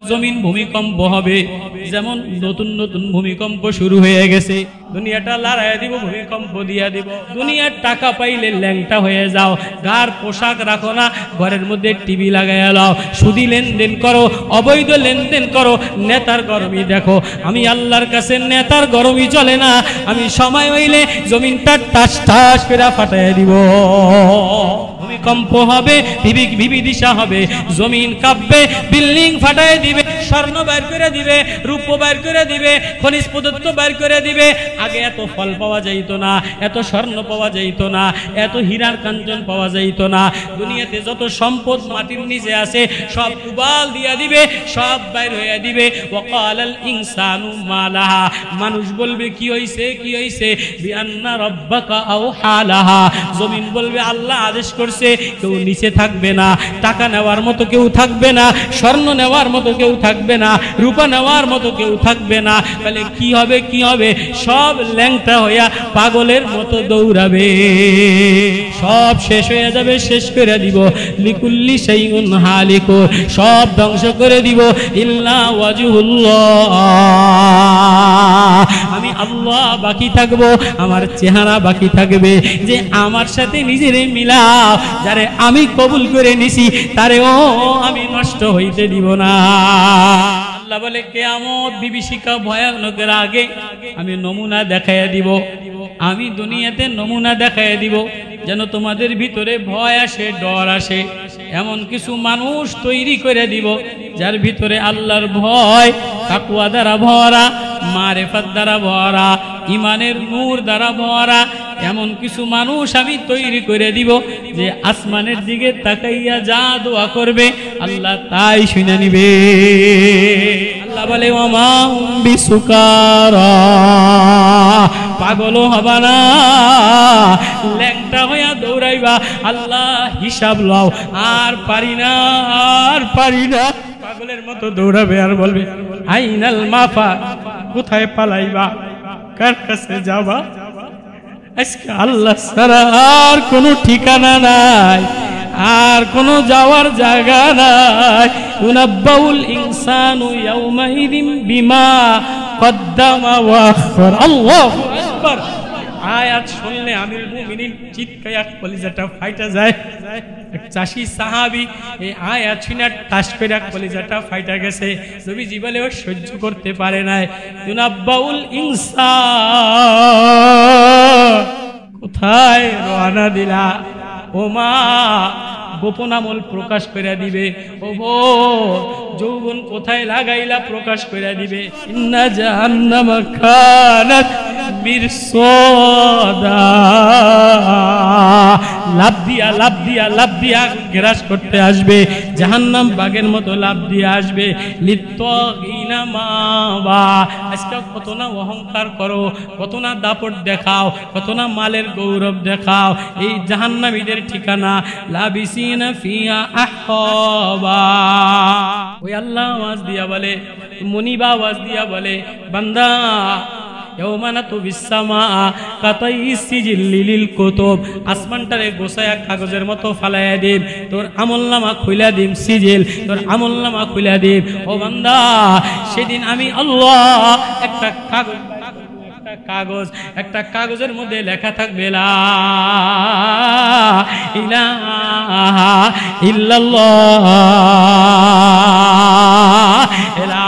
জমিন ভূমিকম্প হবে, যেমন নতুন নতুন ভূমিকম্প শুরু হয়ে গেছে, দুনিয়াটা লড়াইয়া দিব, ভূমিকম্প দিয়া দিব। দুনিয়ার টাকা পাইলে ল্যাংটা হয়ে যাও, গার পোশাক রাখো না, ঘরের মধ্যে টিভি লাগাইয়া লাও, সুদি লেনদেন করো, অবৈধ লেনদেন করো, নেতার গরমই দেখো। আমি আল্লাহর কাছে নেতার গরমই চলে না, আমি সময় হইলে জমিনটা টাস টাস করে ফাটাইয়া দিব। ভূমিকম্প হবে, বিবিদিশা হবে, জমিন কাঁপবে, বিল্ডিং ফাটাই দিবে, স্বর্ণ বাইর করে দিবে, রূপ বাইর করে দিবে, খনিজ পদার্থ বাইর করে দিবে। আগে এত ফল পাওয়া যাইত না, এত স্বর্ণ পাওয়া যাইত না, এত হীরার কাঞ্চন পাওয়া যাইত না। দুনিয়াতে যত সম্পদ মাটির নিচে আছে সব উবাল দিয়া দিবে, সব বাইর হইয়া দিবে। ওয়াকালাল ইনসানু মা লাহা, মানুষ বলবে কি হইছে, কি হইছে, বিআন্না রাব্বাকা আওহা লাহা, জমিন বলবে আল্লাহ আদেশ করছে, কেউ নিচে থাকবে না, টাকা নেওয়ার মতো কেউ থাকবে না, স্বর্ণ নেওয়ার মতো কেউ থাকবে না, রূপা নেওয়ার মতো কেউ থাকবে না। তাহলে কি হবে, কি হবে, সব ল্যাংটা হইয়া পাগলের মতো দৌড়াবে, সব শেষ হয়ে যাবে, শেষ করে দিব। লিকুল্লি শাইউন হালিকুন, সব ধ্বংস করে দিব, ইল্লা ওয়াজহুল্লাহ, আমি আল্লাহ বাকি থাকবো, আমার চেহারা বাকি থাকবে। যে আমার সাথে নিজেরে মিলাও, যারে আমি কবুল করে নিছি তারেও আমি নষ্ট হইতে দিব না। আল্লাহ বলে কিয়ামত বিভীষিকা ভয়ানকের আগে আমি নমুনা দেখাইয়া দিব, আমি দুনিয়াতে নমুনা দেখাইয়া দিব, যেন তোমাদের ভিতরে ভয় আসে, ডর আসে। এমন কিছু মানুষ তৈরি করে দিব যার ভিতরে আল্লাহর ভয় তাকওয়া দ্বারা ভরা, মারিফাত দ্বারা ভরা, ইমানের নূর দ্বারা ভরা। এমন কিছু মানুষ আমি তৈরি করে দিব যে আসমানের দিকে তাকাইয়া যা দোয়া করবে আল্লাহ তাই শুনে নিবে। আল্লাহ বলে ওমা হুম বিসুকারা, পাগল হবা না, ল্যাংটা হইয়া দৌড়াইবা, আল্লাহ হিসাব লও, আর পারি না, আর পারি না, পাগলের মতো দৌড়াবে আর বলবে আইনাল মাফা, কোথায় পালাইবা, কার কাছে যাবা। আজকে আল্লাহ ছাড়া আর কোনো ঠিকানা নাই, আর কোনো যাওয়ার জায়গা নাই। ইউনাব্বাউল ইনসানু ইয়াউমাইদিন বিমা কদ্দামা ওয়া আখর। আল্লাহু আকবার। আয়াত শুনলে আমিরুল মুমিনিন চিৎকার কলিজাটা ফাইটা যায়। এক চাষি সাহাবী এই আয়াত শুনে টাস করে কলিজাটা ফাইটা গেছে। নবীজি বলে ও সহ্য করতে পারে নাই। ইউনাব্বাউল ইনসান, কোথায় রওনা দিলা, ও মা গোপন আমল প্রকাশ করে দিবে, ও যৌবন কোথায় লাগাইলা প্রকাশ করে দিবে। ইন্না জাহান্নামা কানাত মিরসাদা, লাভ দিয়া লাভ দিয়া লাভ দিয়া গ্রাস করতে আসবে, জাহান্নাম বাগের মতো লাভ দিয়ে আসবে। লিত্তাগিনা মাওয়া, আজকে কত না অহংকার করো, কত না দাপট দেখাও, কত না মালের গৌরব দেখাও, এই জাহান্নামীদের ঠিকানা। লাবিসিনা ফিহা আহকাবা, ওই আল্লাহ আওয়াজ দিয়া বলে, মুনিবা আওয়াজ দিয়া বলে, বান্দা আসমানটারে গোছায়া কাগজের মতো ফালাইয়া দিম, তোর আমলনামা খুইলা দিম, সিজিল তোর আমলনামা খুইলা দিম। ও বান্দা, সেদিন আমি আল্লাহ একটা কাগজের মধ্যে লেখা থাকবে লা ইলাহা ইল্লাল্লাহ, লা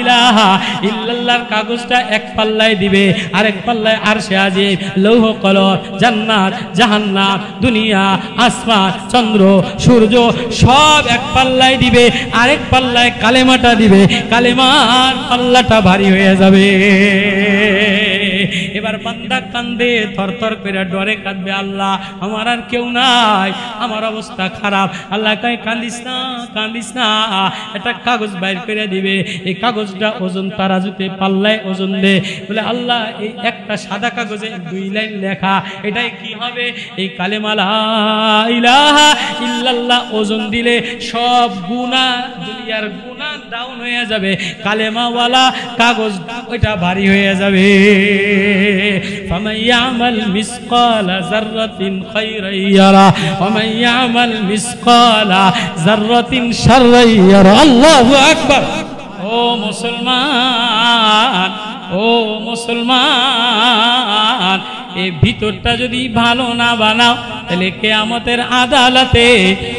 ইলাহা ইল্লাল্লাহর কাগজটা এক পাল্লায় দিবে, আরেক পাল্লায় আরশে আজিম, লৌহ কলম, জান্নাত, জাহান্নাম, দুনিয়া, আসমান, চন্দ্র, সূর্য সব এক পাল্লায় দিবে, আরেক পাল্লায় কালেমাটা দিবে। কালেমার পাল্লাটা ভারী হয়ে যাবে। এবার বান্দা কান্দে, থরথর করে ডরে কাঁদবে, আল্লাহ আমার আর কেউ নাই, আমার অবস্থা খারাপ। আল্লাহ কয় কান্দিস না, কান্দিস না, একটা কাগজ বাইর করে দিবে। এই কাগজটা ওজন তারাজুতে পাল্লায় ওজন দে। বলে আল্লাহ এই একটা সাদা কাগজে 2 লাইন লেখা, এটাই কি হবে? এই কালেমা লা ইলাহা ইল্লাল্লাহ ওজন দিলে সব গুনাহ, দুনিয়ার গুনাহ ডাউন হয়ে যাবে। কালেমাওয়ালা কাগজ ওইটা ভারী হয়ে যাবে। فمن يعمل مثقال ذرة خيرا يره ومن يعمل مثقال ذرة شرا يره। الله أكبر। ও মুসলমান, ও মুসলমান, এই ভিতরটা যদি ভালো না বানাও তাহলে কিয়ামতের আদালতে,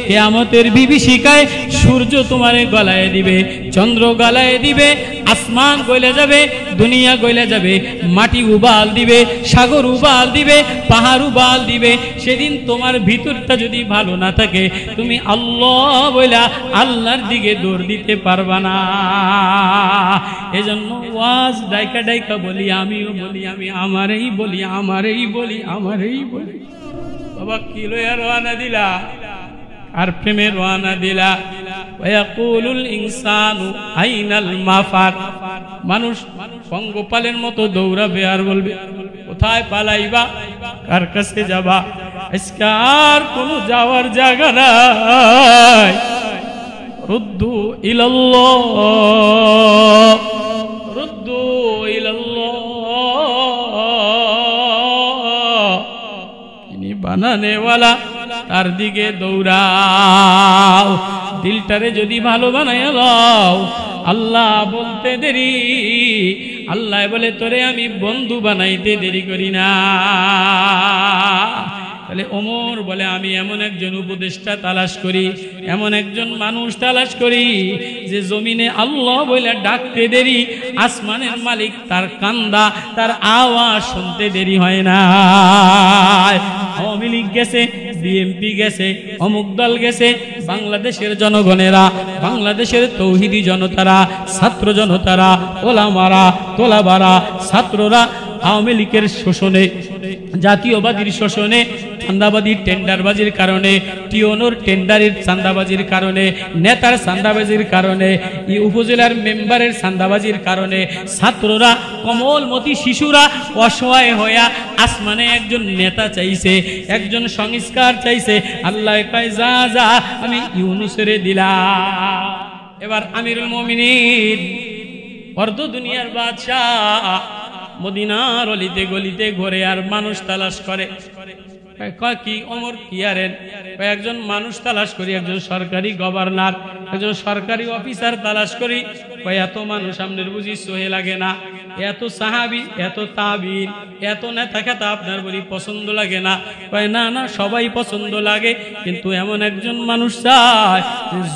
কিয়ামতের বিভীষিকায় সূর্য তোমারে গলায় দিবে, চন্দ্র গলায় দিবে, আসমান গলে যাবে, দুনিয়া গলে যাবে, মাটি উবাল দিবে, সাগর উবাল দিবে, পাহাড় উবাল দিবে। সেদিন তোমার ভিতরটা যদি ভালো না থাকে তুমি আল্লাহ বইলা আল্লাহর দিকে দৌড় দিতে পারবা না। এজন্য ওয়াজ ডাইকা ডাইকা বলি, আমিও বলি, আমি আমারই বলি, আমারই বলি, আমারই বলি। বাবা কি লইয়া রওনা দিলা? আর প্রেমে রওনা দিলা। ওয়াকুলুল ইনসানু আইনাল মাফার। মানুষ পঙ্গপালের মতো দৌড়াবে আর বলবে কোথায় পালাইবা, কার কাছে যাবা? আজকে আর কোনো যাওয়ার জায়গা নাই। রুদ্দু ইলাল্লাহ, রুদ্দু ইলাল্লাহ, তিনি বানানেওয়ালা, তার দিকে দৌড়াও। দিলটারে যদি ভালো বানাইয়া দাও, আল্লাহ বলতে দেরি, আল্লাহ বলে তোরে আমি বন্ধু বানাইতে দেরি করি না। তাহলে ওমর বলে আমি এমন একজন উপদেষ্টা তালাশ করি, এমন একজন মানুষ তালাশ করি যে জমিনে আল্লাহ বলে ডাকতে দেরি, আসমানের মালিক তার কান্দা, তার আওয়াজ শুনতে দেরি হয় না। আওয়ামী লীগ গেছে, বিএনপি গেছে, অমুক দল গেছে, বাংলাদেশের জনগণেরা, বাংলাদেশের তৌহিদি জনতারা, ছাত্র জনতারা, ওলামারা, তোলাবারা, ছাত্ররা আওয়ামী লীগের শোষণে, জাতীয়বাদীর শোষণে, চাঁদাবাদীর টেন্ডারবাজির কারণে, টিওনোর টেন্ডারের চাঁদাবাজির কারণে, নেতার চাঁদাবাজির কারণে, উপজেলার মেম্বারের চাঁদাবাজির কারণে ছাত্ররা, কমলমতি শিশুরা অসহায় হইয়া আসমানে একজন নেতা চাইছে, একজন সংস্কার চাইছে। আল্লাহ কয় যা যা আমি ইউনুসের দিলাম। এবার আমিরুল মুমিনিন অর্ধ দুনিয়ার বাদশাহ মদিনার অলিতে গলিতে ঘুরে আর মানুষ তালাশ করে। কি ওমর কি আরেন? একজন মানুষ তালাশ করি, একজন সরকারি গভর্নর, একজন সরকারি অফিসার তালাশ করি। এত মানুষ আপনার বুঝি সহে লাগে না? এত সাহাবি, এত তাবিন, এত নেতা খেতা আপনার বলি পছন্দ লাগে না? কয় না না, সবাই পছন্দ লাগে, কিন্তু এমন একজন মানুষ চায়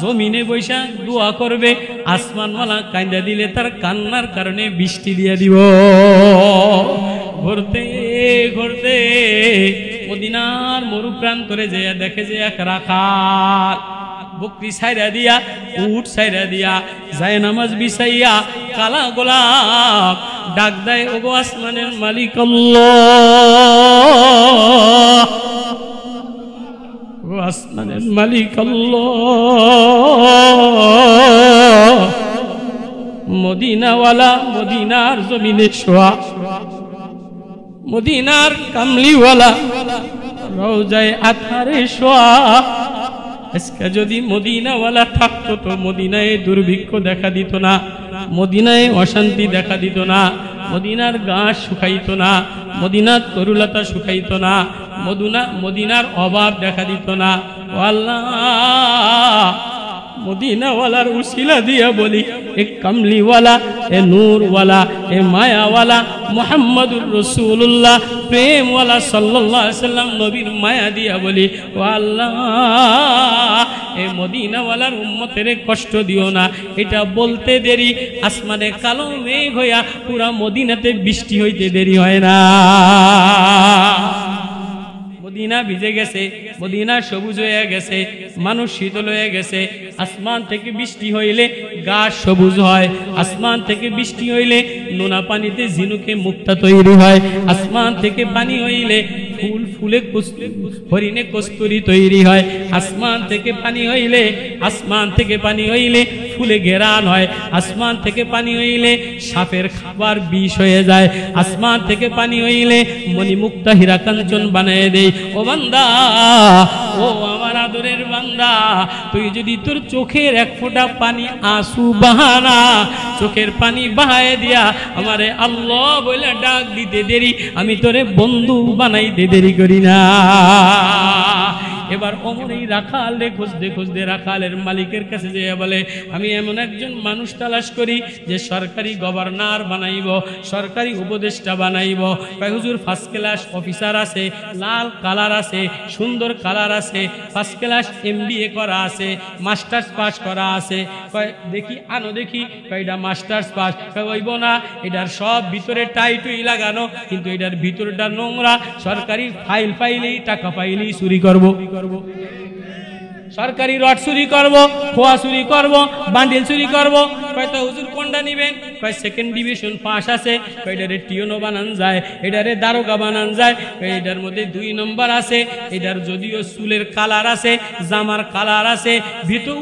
জমিনে বৈশা দোয়া করবে, আসমানওয়ালা কান্দা দিলে তার কান্নার কারণে বৃষ্টি দিয়ে দিব। ঘুরতে ঘুরতে মদিনার মরু প্রান্তরে যে দেখে যে এক রাখাল বকরি সাইরা দিয়া, উট সাইরা দিয়া, যায় নামাজ বিছাইয়া, কালা গোলাপ ডাক দেয়, ওগো আসমানের মালিক আল্লাহ, ও আসমানের মালিক আল্লাহ, মদিনাওয়ালা মদিনার জমিনে শোয়া, মদিনার কামলিওয়ালা রওজায় আথারে শোয়া। আজকে যদি মদিনাওয়ালা থাকতো তো মদিনায় দুর্ভিক্ষ দেখা দিত না, মদিনায় অশান্তি দেখা দিত না, মদিনার ঘাস শুকাইত না, মদিনার তরুলতা শুকাইত না, মদিনার অভাব দেখা দিত না। ও আল্লাহ, মদিনাওয়ালার উসিলা দিয়া বলি, এ কামলিওয়ালা, এ নূরওয়ালা, এ মায়াওয়ালা মুহাম্মদুর রাসূলুল্লাহ, প্রেমওয়ালা সাল্লাল্লাহু আলাইহি সাল্লাম নবীর মায়া দিয়া বলি, ও আল্লাহ, এ মদিনাওয়ালার উম্মতের কষ্ট দিও না। এটা বলতে দেরি, আসমানে কালো মেঘ হইয়া পুরা মদিনাতে বৃষ্টি হইতে দেরি হয় না। মদিনা ভিজে গেছে, মদিনা সবুজ হয়ে গেছে, মানুষ শীতল হয়ে গেছে। আসমান থেকে বৃষ্টি হইলে গাছ সবুজ হয়, আসমান থেকে বৃষ্টি হইলে নোনা পানিতে ঝিনুকে মুক্তা তৈরি হয়, আসমান থেকে পানি হইলে ফুল ফুলে হরিণে কস্তুরি তৈরি হয়, আসমান থেকে পানি হইলে, আসমান থেকে পানি হইলে ফুলে ঘেরান হয়, আসমান থেকে পানি হইলে সাপের খাবার বিষ হয়ে যায়, আসমান থেকে পানি হইলে মণিমুক্তা হীরা কাঞ্চন বানিয়ে দেয়। ও বান্দা, ও আমার আদরের বান্দা, তুই যদি তোর চোখের এক ফোঁটা পানি আঁসু বাহানা, চোখের পানি বাহায় দিয়া আমারে আল্লাহ বলে ডাক দিতে দেরি, আমি তোরে বন্ধু বানাইতে দেরি করি না। এবার ওমর এই রাখালে খুঁজতে খুঁজতে রাখালের মালিকের কাছে যেয়ে বলে, আমি এমন একজন মানুষ তালাশ করি যে সরকারি গভর্নর বানাইব, সরকারি উপদেষ্টা বানাইব। কয় হুজুর ফার্স্ট ক্লাস অফিসার আছে, লাল কালার আছে, সুন্দর কালার আছে, ফার্স্ট ক্লাস MBA করা আছে, মাস্টার্স পাস করা আছে। কয় দেখি আনো দেখি। কয় এটা মাস্টার্স পাস। কয় হইব না, এটার সব ভিতরে টাইটুই লাগানো, কিন্তু এটার ভিতরটা নোংরা। সরকারি ফাইল পাইলেই টাকা পাইলেই চুরি করব, সরকারি রড চুরি করব, খোয়া চুরি করব, বান্ডিল চুরি করব। কয়টা হুজুর কোনটা নিবেন? কয় সেকেন্ড ডিভিশন পাস আছে। কয় এটারে টিওনো বানান যায়, এটারে দারোগা বানান যায়। এটার মধ্যে 2 নম্বর আছে, এটার যদিও চুলের কালার আছে, জামার কালার আছে, ভিতর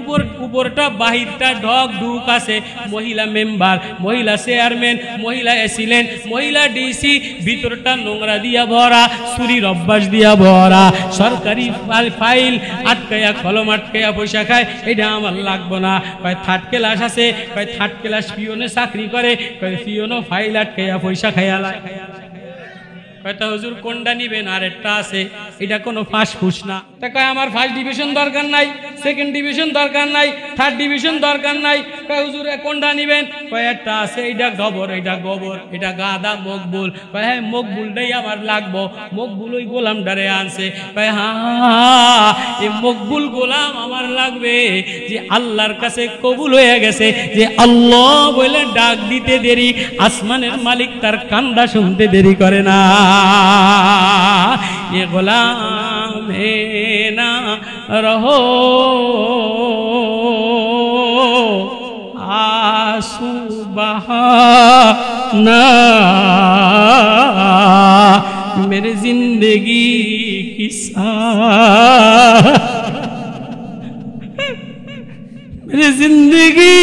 উপরটা বাহিরটা ঢক ঢুক আছে। মহিলা মেম্বার, মহিলা চেয়ারম্যান, মহিলা অ্যাসিলেন্ট, মহিলা ডিসি, ভিতরটা নোংরা দিয়া ভরা, চুরির অভ্যাস দিয়া ভরা। সরকারি ফাইল আটকাইয়া কলম আটকাইয়া পয়সা খায়, এটা আমার লাগবো না। কয় থার্ড ক্লাস আছে, কয় থার্ড ক্লাস পিওনে চাকরি করে, কয় পিওনও ফাইল আটকাইয়া পয়সা খাইয়া লাগে। কয়টা হুজুর কোনটা নিবেন? আর একটা আছে, এটা কোনো ফাঁস ফুস না। তা কয় আমার ফার্স্ট ডিভিশন দরকার নাই, সেকেন্ড ডিভিশন দরকার নাই, থার্ড ডিভিশন দরকার নাই। কয় হুজুর কোনটা নিবেন? কয় একটা আছে, এটা গবর, এটা গোবর, এটা গাদা মকবুল। কয় হ্যাঁ মকবুলটাই আমার লাগবো। মকবুল ওই গোলামটারে আনছে। কয় হ্যাঁ এই মকবুল গোলাম আমার লাগবে, যে আল্লাহর কাছে কবুল হয়ে গেছে, যে আল্লাহ বলে ডাক দিতে দেরি, আসমানের মালিক তার কান্দা শুনতে দেরি করে না। ये गुलाम है ना रहो आंसू बहाना, मेरे जिंदगी की मेरे जिंदगी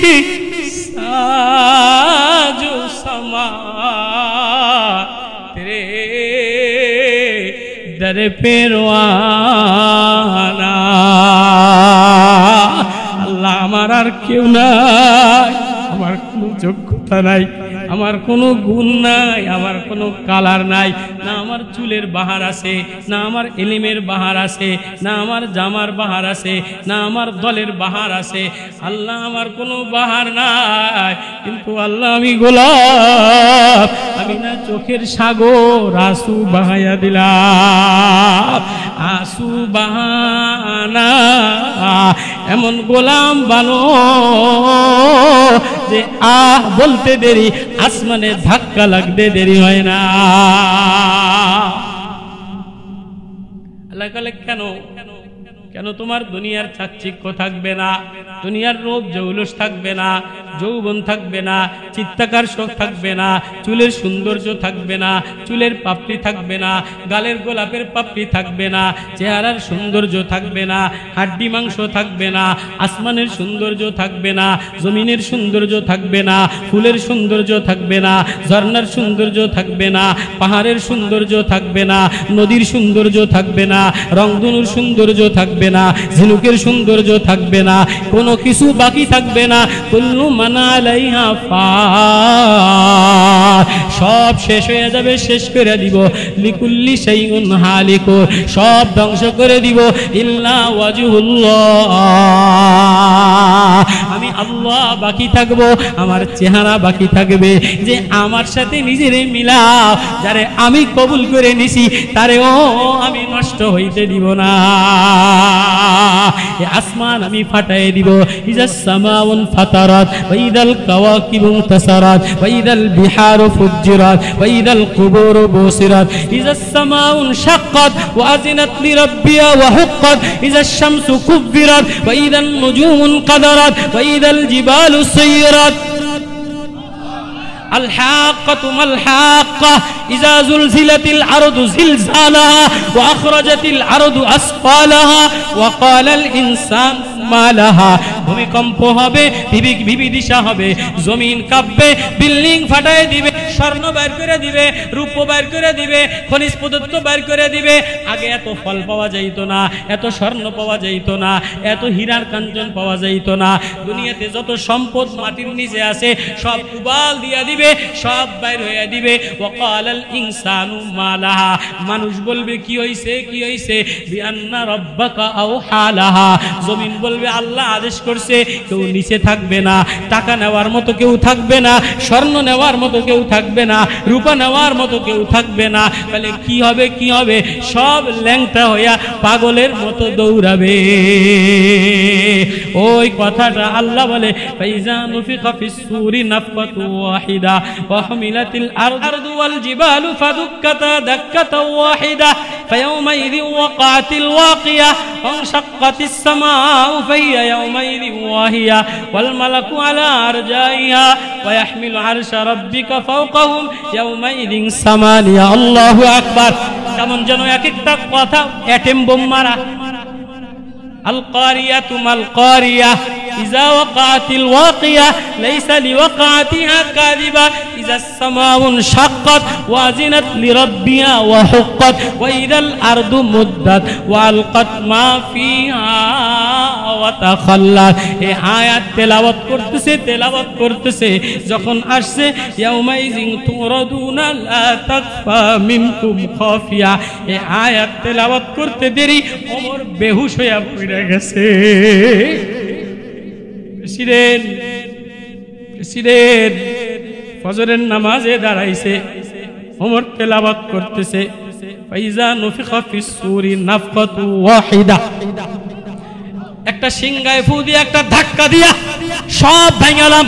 की साजो समा तेरे दर पे रवाना। আল্লাহ আমার আর কেউ নাই, আমার কোনো যোগ্যতা নাই, আমার কোনো গুণ নাই, আমার কোনো কালার নাই, না আমার চুলের বাহার আছে, না আমার এলিমের বাহার আছে, না আমার জামার বাহার আছে, না আমার দলের বাহার আছে। আল্লাহ আমার কোনো বাহার নাই, কিন্তু আল্লাহ আমি গোলাপ, আমি না চোখের সাগর আঁসু বাহাইয়া দিলাম। আঁসু বাহানা এমন গোলাম বানো যে আহ বলতে দেরি, আসমানে ধাক্কা লাগতে দেরি হয় না। আল্লাহ বলে কেন কেন তোমার দুনিয়ার চাকচিক্য থাকবে না, দুনিয়ার রূপ জৌলুস থাকবে না, যৌবন থাকবে না, চিত্তাকার শোক থাকবে না, চুলের সৌন্দর্য থাকবে না, চুলের পাপড়ি থাকবে না, গালের গোলাপের পাপড়ি থাকবে না, চেহারার সৌন্দর্য থাকবে না, হাড্ডি মাংস থাকবে না, আসমানের সৌন্দর্য থাকবে না, জমিনের সৌন্দর্য থাকবে না, ফুলের সৌন্দর্য থাকবে না, ঝর্ণার সৌন্দর্য থাকবে না, পাহাড়ের সৌন্দর্য থাকবে না, নদীর সৌন্দর্য থাকবে না, রংধনুর সৌন্দর্য থাকবে না, ঝিনুকের সৌন্দর্য থাকবে না, কোনো কিছু বাকি থাকবে না। কুল্লু মান আলাইহা ফান, সব শেষ হয়ে যাবে, শেষ করে দিব। লিকুল্লি শাইউন হালিকুন, সব ধ্বংস করে দিব। ইল্লা ওয়াজহুল্লাহ, আমি আল্লাহ বাকি থাকব, আমার চেহারা বাকি থাকবে। যে আমার সাথে নিজেরে মিলাও, যারে আমি কবুল করে নিছি তারেও আমি নষ্ট হইতে দিব না। আসমান আমি ফাটাই দিব। ইজাস সামাউন ফাতারাত ওয়া ইদাল কাওয়াকিবু তাসারাত ওয়া ইদাল বিহারু ফুজ্জিরাত ওয়া ইদাল কুবুরু বুসিরাত ইজাস সামাউন শাক্কাত ওয়া আযিনাত লিরাব্বিহা ওয়া হুক্কাত ইজাস শামসু কুব্বিরাত ওয়া ইদান নুজুমু কাদারাত ওয়া ইদাল জিবালু সাইরাত الحاقة ما الحاقة إذا زلزلت الأرض زلزالها وأخرجت الأرض أثقالها وقال الإنسان মালাহা, ভূমিকম্প হবে, বিবিদিশা হবে, জমিন কাঁপবে, বিল্ডিং ফাটায় দিবে, স্বর্ণ বের করে দিবে, রূপ বের করে দিবে, খনিজ পদার্থ বের করে দিবে। আগে এত ফল পাওয়া যাইতো না, এত স্বর্ণ পাওয়া যাইতো না, এত হীরার কাঞ্চন পাওয়া যাইতো না। দুনিয়াতে যত সম্পদ মাটির নিচে আছে সব উবাল দিয়া দিবে, সব বাইর হয়ে দিবে। ওয়াকালাল ইনসানু মালাহা, মানুষ বলবে কি হইছে, কি হইছে? বিআন্না রাব্বাকা আওহালাহা, জমিন বলবে আল্লাহ আদেশ করছে। কেউ নিচে থাকবে না, টাকা নেওয়ার মতো কেউ থাকবে না, স্বর্ণ নেওয়ার মতো কেউ থাকবে না, রূপা নেওয়ার মতো কেউ থাকবে না। তাহলে কি হবে, কি হবে? সব ল্যাংটা হইয়া পাগলের মতো দৌড়াবে। ওই কথাটা আল্লাহ বলে ফাইজা নুফিখা ফিস সূরি নাফকাতু ওয়াহিদা ওয়া হুমিলাতিল আরদু ওয়াল জিবালু ফাদুক্কাতা দাক্কাতা ওয়াহিদা ফায়াউমাইযিন ওয়াকাতিল ওয়াকিয়া ওয়ানশাক্কাতিস সামাউ ফাহিয়া ইয়াউমাইযিন ওয়াহিয়া ওয়াল মালাকু আলা আরজাইহা ওয়া ইয়াহমিলু আরশা রাব্বিকা ফাওকাহুম ইয়াউমাইযিন সামানিয়া। আল্লাহু আকবার। কেমন যেন এক একটা কথা অ্যাটম বোম মারা। আল কারিয়াতু মাল কারিয়া ইযা ওয়াকাতিল ওয়াকিয়া লাইসা লিওয়াকাতিহা কাযিবা ইযা আসসামাউ শাক্কাত ওয়া আযিনাত লিরাব্বিহা ওয়া হুক্কাত ওয়া ইযাল আরদু মুদ্দাত ওয়া আলকাত মা ফিহা ওয়া তাখাল্লাত। এই আয়াত তেলাওয়াত করতেছে যখন আসছে ইয়াউমাইযিন তুরাদুনা লা তাকফা মিনকুম খাফিয়া, এই আয়াত তেলাওয়াত করতে দেরি ওমর বেহুশ হয়ে পড়ে গেছে। প্রেসিডেন্ট ফজরের নামাজে দাঁড়াইছে, ওমর তেলাওয়াত করতেছে ফাইজা নুফিখা ফিস সূরি নাফকাতু ওয়াহিদা, একটা সিংহায় ফু দিয়ে একটা ধাক্কা দিয়া সব ভাঙালাম,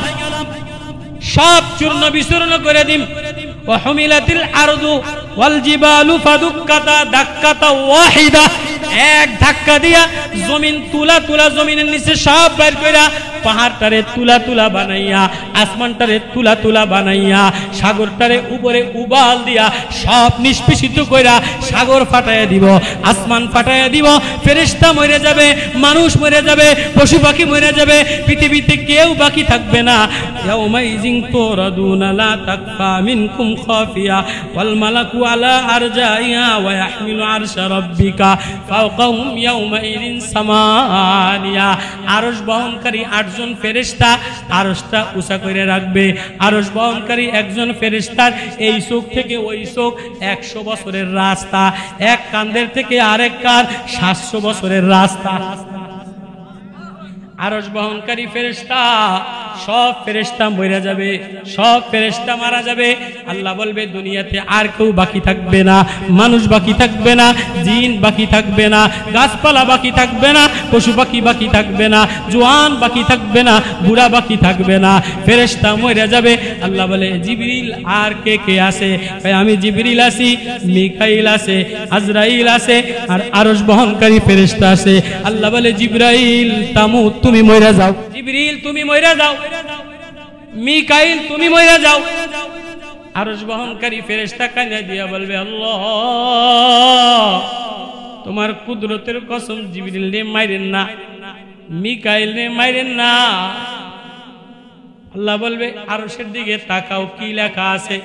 সব চূর্ণ বিচূর্ণ করে দিম। ওয়া হুমিলাতিল আরদু ওয়াল জিবালু ফাদুক্কাতা দাক্কাতা ওয়াহিদা, এক ধাক্কা দিয়া জমিন তুলা তুলা, জমিনের নিচে সব বের কইরা পাহাড়টারে তুলা তুলা বানাইয়া, আসমানটারে তুলা তুলা বানাইয়া, সাগরটারে উপরে উবাল দিয়া সব নিষ্পেষিত কইরা সাগর ফাটাইয়া দিব, আসমান ফাটাইয়া দিব। ফেরেশতা মরে যাবে, মানুষ মরে যাবে, পশু পাখি মরে যাবে, পৃথিবীতে কেউ বাকি থাকবে না। ইয়াউমাইযিন তুরাদুনা লা তাকফা মিনকুম খাফিয়া ওয়াল মালাকু আলা আরজাইহা ওয়া ইয়াহমিলু আরশা রাব্বিকা ফাওকাহুম ইয়াউমাইযিন সামানিয়া। আরশ বহনকারী 8 জন ফেরেশতা আরশটা উঁচা করে রাখবে। আরশ বহনকারী একজন ফেরেশতার এই চোখ থেকে ওই চোখ 100 বছরের রাস্তা, এক কাঁধের থেকে আরেক কাঁধ 700 বছরের রাস্তা। আরশ বহনকারী ফেরেশতা, সব ফেরেশতা মরে যাবে, সব ফেরেশতা মারা যাবে। আল্লাহ বলবে দুনিয়াতে আর কেউ বাকি থাকবে না, মানুষ বাকি থাকবে না, জিন বাকি থাকবে না, গাছপালা বাকি থাকবে না, পশু পাখি বাকি থাকবে না, জওয়ান বাকি থাকবে না, বুড়া বাকি থাকবে না, ফেরেশতা মরে যাবে। আল্লাহ বলে জিবরিল আর কে কে আছে? আমি জিবরিল আছি, মিকাইল আছে, আজরাইল আছে, আর আরশ বহনকারী ফেরেশতা আছে। আল্লাহ বলে জিবরাইল তামুত, তুমি মরে যাও। জিবরিল তুমি মরে যাও, মিকাইল তুমি মরে যাও। আরশ বহনকারী ফেরেশতা কান্না দিয়া বলবে আল্লাহ তোমার কুদরতের কসম, জিবরিল রে মাইরেন না, মিকাইল রে মাইরেন না। আল্লাহ বলবে আরশের দিকে তাকাও, কি লেখা আছে?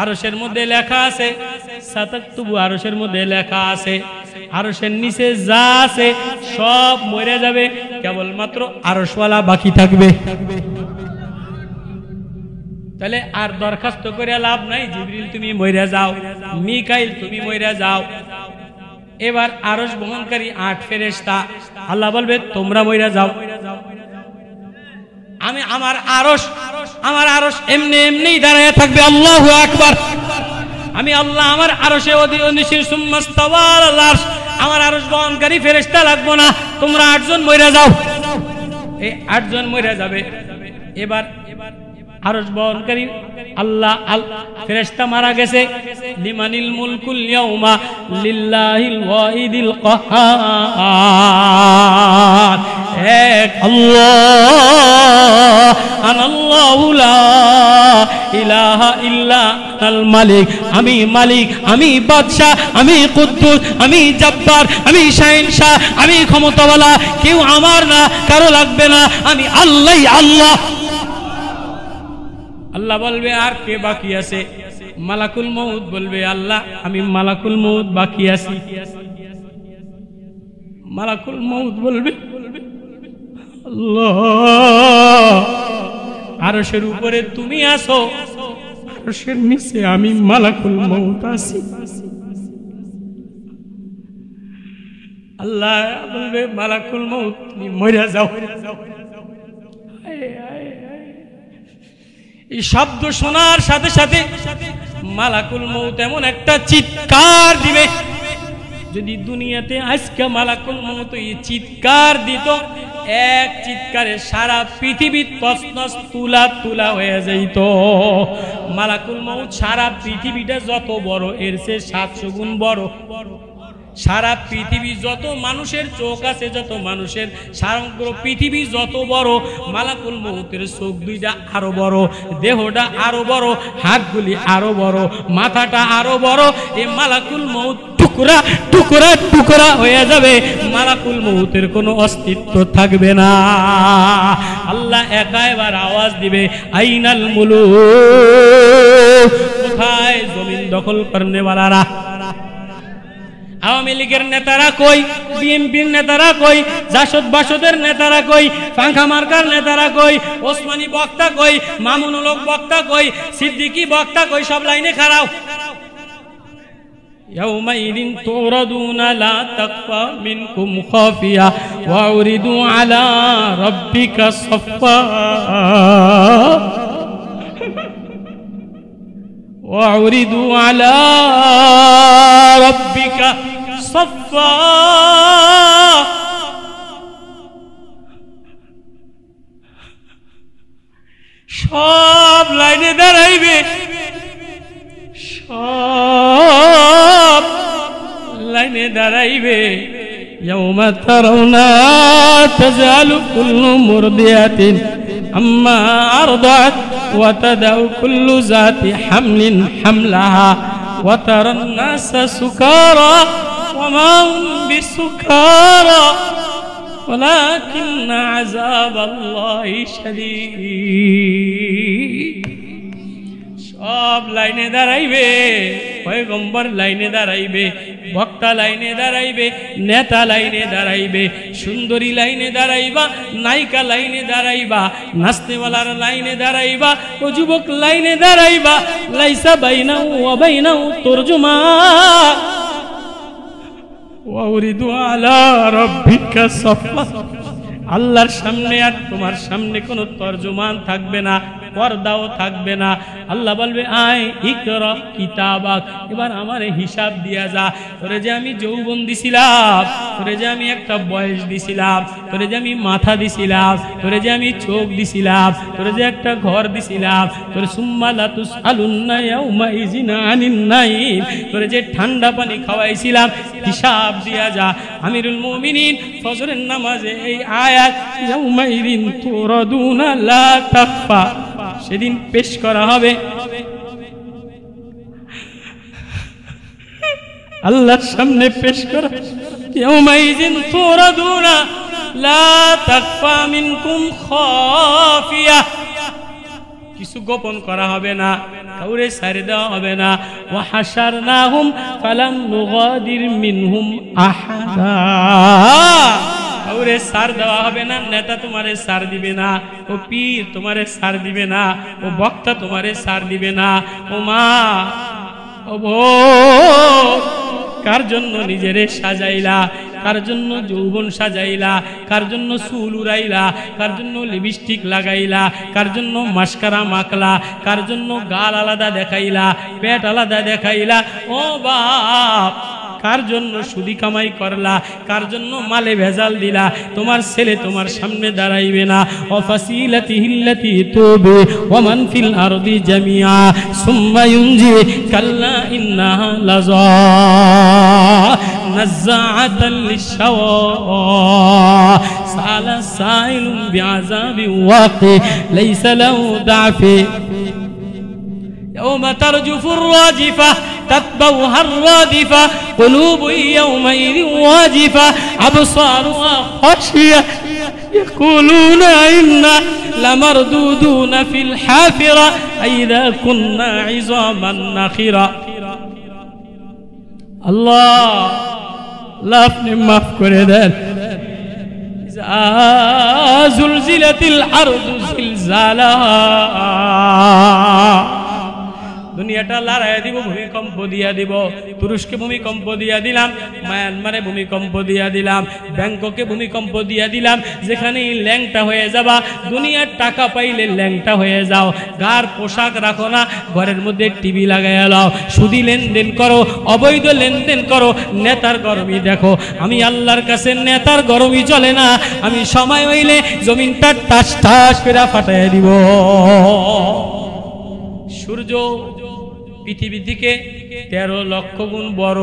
আরশের মধ্যে লেখা আছে সাতাকতুবু, আরশের মধ্যে লেখা আছে আরশের নিচে যা আছে সব মরে যাবে, কেবলমাত্র আরশওয়ালা বাকি থাকবে। তাহলে আর দরখাস্ত করে লাভ নাই, জিবরিল তুমি মরে যাও, মিকাইল তুমি মরে যাও। এবার আরশ বহনকারী 8 ফেরেশতা, আল্লাহ বলবে তোমরা মরে যাও। আমি আমার আরশ এমনি এমনি দাঁড়ায় থাকবে। আল্লাহু আকবার। আমি আল্লাহ আমার আরশে অধিনিশীল সুম্মাস্তাওয়াল আল আরশ, আমার আরশ বহনকারী ফেরেশতা লাগবো না, তোমরা 8 জন মরে যাও। এই 8 জন মরে যাবে। এবার আরশ বহনকারী আল্লাহ ফেরেশতা মারা গেছে। লিমানিল মুলকুল ইয়াউমা লিল্লাহিল ওয়াহিদিল কাহ্হার, এক আল্লাহ, আনাল্লাহু লা ইলাহা ইল্লা আল মালিক, আমি মালিক, আমি বাদশা, আমি কুদ্দুস, আমি জব্বার, আমি শাহিনশাহ, আমি ক্ষমতাওয়ালা, কেউ আমার না, কারো লাগবে না, আমি আল্লাহই আল্লাহ। আল্লাহ বলবে আর কে বাকি আছে? মালাকুল মউত বলবে আল্লাহ আমি মালাকুল মউত বাকি আছি। মালাকুল মউত বলবে আল্লাহ আরশের উপরে তুমি আছো, আরশের নিচে আমি মালাকুল মউত আছি। আল্লাহ বলবে মালাকুল মউত তুমি মরে যাও। এই শব্দ শোনার সাথে সাথে মালাকুল মউত এমন একটা চিৎকার দিবে, যদি দুনিয়াতে আজকে মালাকুল মউত এই চিৎকার দিত, এক চিৎকারে সারা পৃথিবী তছনছ তুলা তুলা হয়ে যাইত। মালাকুল মউত সারা পৃথিবীটা যত বড় এর চেয়ে 700 গুণ বড়। সারা পৃথিবী যত মানুষের চোখ আছে, যত মানুষের সমগ্র পৃথিবী যত বড়, মালাকুল মউতের চোখ দুইটা আরো বড়, দেহটা আরো বড়, হাতগুলি আরো বড়, মাথাটা আরো বড়। এই মালাকুল মউত টুকরা টুকরা টুকরা হয়ে যাবে, মালাকুল মউতের কোনো অস্তিত্ব থাকবে না। আল্লাহ একা এবার আওয়াজ দিবে আইনাল মুলুক, কোথায় জমিন দখল করনেওয়ালারা? আওয়ামী লীগের নেতারা কই? বিএনপির নেতারা কই? জাসদ বাসদের নেতারা কই? পাঙ্খা মার্কার নেতারা কই? ওসমানী বক্তা কই? মামুনুল হক বক্তা কই? সিদ্দিকী বক্তা কই? সব লাইনে খাড়াও। ইয়াউমাইদিন তুরাদুনা লা তাকফা মিনকুম খাফিয়া ওয়া উরিদু আলা রাব্বিকা সাফফা ওয়া উরিদু আলা রাব্বিকা সাফফা। সব লাইনে দাঁড়াইবে, সব লাইনে দাঁড়াইবে। ইয়াউমা তারাউনা তাজালু কুল্লু মুরদিয়াতিন আম্মা আরদাত ওয়া তাদাউ কুল্লু যাতি হামলিন হামলাহা ওয়া তারান নাসা সুকারা ওয়া মা হুম বিসুকারা ওয়ালাকিন্না আযাবাল্লাহি শাদীদ। সব লাইনে দাঁড়াইবে, পয়গম্বর লাইনে দাঁড়াইবে, বক্তা লাইনে দাঁড়াইবে, নেতা লাইনে দাঁড়াইবে, সুন্দরী লাইনে দাঁড়াইবা, নায়িকা লাইনে দাঁড়াইবা, নাচনেওয়ালার লাইনে দাঁড়াইবা, ও যুবক লাইনে দাঁড়াইবা। লাইসা বাইনাহু ওয়া বাইনাহু তুরজুমান ওয়া উরিদু আলা রাব্বিকা সাফফা। আল্লাহর সামনে আর তোমার সামনে কোনো তর্জমান থাকবে না, পর্দাও থাকবে না। আল্লাহ বলবে আয় ইকরা কিতাবাক, এবার আমারে হিসাব দিয়া যা। তোরে যে আমি যৌবন দিছিলাম, তোরে যে আমি একটা বয়স দিছিলাম, তোরে যে আমি মাথা দিছিলাম, তোরে যে আমি চোখ দিছিলাম, তোরে যে একটা ঘর দিছিলাম, তোরে সুম্মা লা তুসআলুন্না ইয়াউমাইযিন আনিন নাঈম, তোরে যে ঠান্ডা পানি খাওয়াইছিলাম, হিসাব দিয়া যা। আমিরুল মুমিনিন ফজরের নামাজে এই আয়াত ইয়াউমাইযিন তুরাদুনা লা তাখফা, সেদিন পেশ করা হবে আল্লাহর সামনে, পেশ করা। ইয়াউমাইযিন তুরাদুনা লা তাখফা মিনকুম খাফিয়া, কিছু গোপন করা হবে না, কাউরে ছেড়ে দেওয়া হবে না। ওয়া হাশারনাহুম ফালাম নুগাদির মিনহুম আহাদা, কাউরে সার দেওয়া হবে না। নেতা তোমারে সার দিবে না, ও পীর তোমারে সার দিবে না, ও বক্তা তোমারে সার দিবে না। ও মা, ও বোন, কার জন্য নিজেরে সাজাইলা, কার জন্য যৌবন সাজাইলা, কার জন্য চুল উড়াইলা, কার জন্য লিপস্টিক লাগাইলা, কার জন্য মাস্কারা মাখলা, কার জন্য গাল আলাদা দেখাইলা, পেট আলাদা দেখাইলা। ও বাপ, কার জন্য সুদি কামাই করলা, কার জন্য মালে ভেজাল দিলা? তোমার ছেলে তোমার সামনে দাঁড়াইবে না। ওয়াফাসিলাতিহিল্লাতি তুবি ওয়া মান ফিল আরদি জামিআ সুম্মা ইউনজি কাল্লা ইন্নাহা লাযা নাযাআতাল লিশশাওয়া সালা সাইলুম বিআযাবি ওয়াqi লাইসা লাহু দাফি يوم ترجف الراجفة تتبعها الرادفة قلوب يومئذ واجفة أبصارها خاشية يقولون إنا لمردودون في الحافرة أئذا كنا عظاما نخرة الله لا أفني মাফ করে দেন إذا زلزلت الأرض زلزالها দুনিয়াটা লড়াইয়া দিব, ভূমিকম্প দিয়া দিব। তুরস্কে ভূমিকম্প দিয়া দিলাম, মায়ানমারে ভূমিকম্প দিয়া দিলাম, ব্যাংককে ভূমিকম্প দিয়া দিলাম। যেখানে ল্যাংটা হয়ে যাবা, দুনিয়ার টাকা পাইলে ল্যাংটা হয়ে যাও। গার পোশাক রাখো না, ঘরের মধ্যে টিভি লাগাইয়া লাও। সুদি লেনদেন করো, অবৈধ লেনদেন করো, নেতার গরমই দেখো। আমি আল্লাহর কাছে নেতার গরমই চলে না। আমি সময় হইলে জমিনটা টাস টাস করে ফাটাইয়া দিব। সূর্য পৃথিবী থেকে 13 লক্ষ গুণ বড়,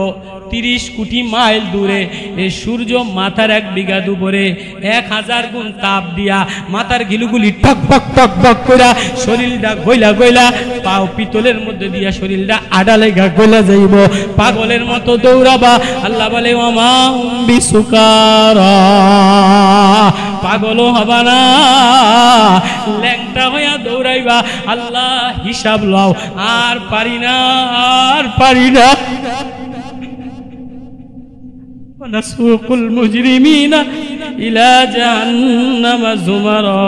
30 কোটি মাইল দূরে। এই সূর্য মাথার 1 বিঘা দুপুরে 1000 গুণ তাপ দিয়া মাথার গিলুগুলি টক টক টক টক করে শরীরটা গইলা গইলা, পাও পিতলের মধ্যে দিয়া শরীরটা আডালে গইলা যাইব। পাগলের মতো দৌড়াবা। আল্লাহ বলে ওমা বিসুকারা, পাগলও হবা না, ল্যাংটা হইয়া দৌড়াইবা। আল্লাহ হিসাব লও, আর পারি না, আর পারি না। ওয়ানাসুকুল মুজরিমিনা ইলা জাহান্নামা যুমারা।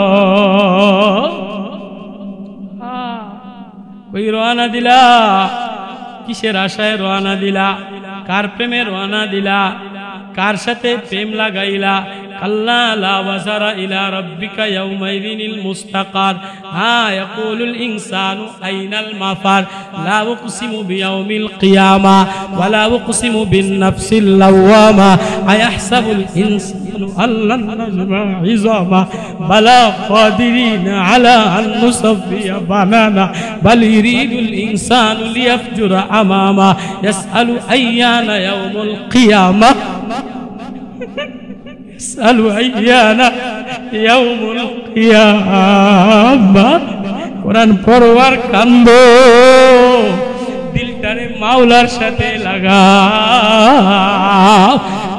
কই রওনা দিলা? কিসের আশায় রওনা দিলা? কার প্রেমে রওনা দিলা? কার সাথে প্রেম লাগাইলা? আল্লাহ লা ওয়াজারা ইলা রাব্বিকা ইয়াউমাইযিনিল মুস্তাকার। ইয়াকুলুল ইনসানু আইনাল মাফার। লা উকসিমু বিয়াউমিল কিয়ামা ওয়া লা উকসিমু বিন নাফসিল লাওয়ামা। আয়াহসাবুল ইনসানু আল্লান নাজমা ইযামা বালা কাদিরিনা আলা আন নুসাব্বিয়া বানানা বাল ইরিদুল ইনসানু লিয়াফজুরা আমামা ইয়াসআলু আইয়ানা ইয়াউমুল কিয়ামা সালু আইয়ানা ইয়াউমুল কিয়ামা। কোরআন পড়বার কান্দ, দিলটারে মাওলার সাথে লাগাও।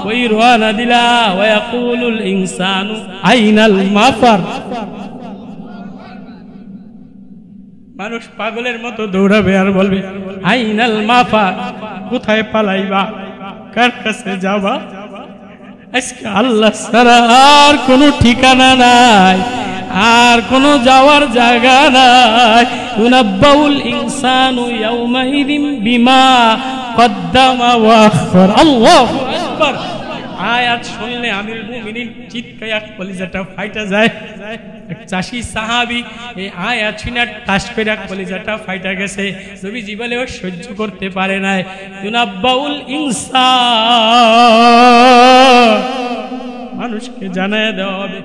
ওই রওনা দিলা। ওয়া ইয়াকুলুল ইনসানু আইনাল মাফার। মানুষ পাগলের মতো দৌড়াবে আর বলবে আইনাল মাফার, কোথায় পালাইবা, কার কাছে যাবা? আজকে আল্লাহ ছাড়া আর কোনো ঠিকানা নাই, আর কোনো যাওয়ার জায়গা নাই। ইউনাব্বাউল ইনসানু ইয়াউমাইযিন বিমা কদ্দামা ওয়া আখর। আল্লাহু আকবার। আয়াত শুনলে আমিরুল মুমিনিন চিৎকার কলিজাটা ফাইটা যায়। এক চাষি সাহাবী এই আয়াত শুনে টাস করে কলিজাটা ফাইটা গেছে। নবীজি বলে ও সহ্য করতে পারে না। ইউনাব্বাউল ইনসান, মানুষকে জানায় দেওয়া হবে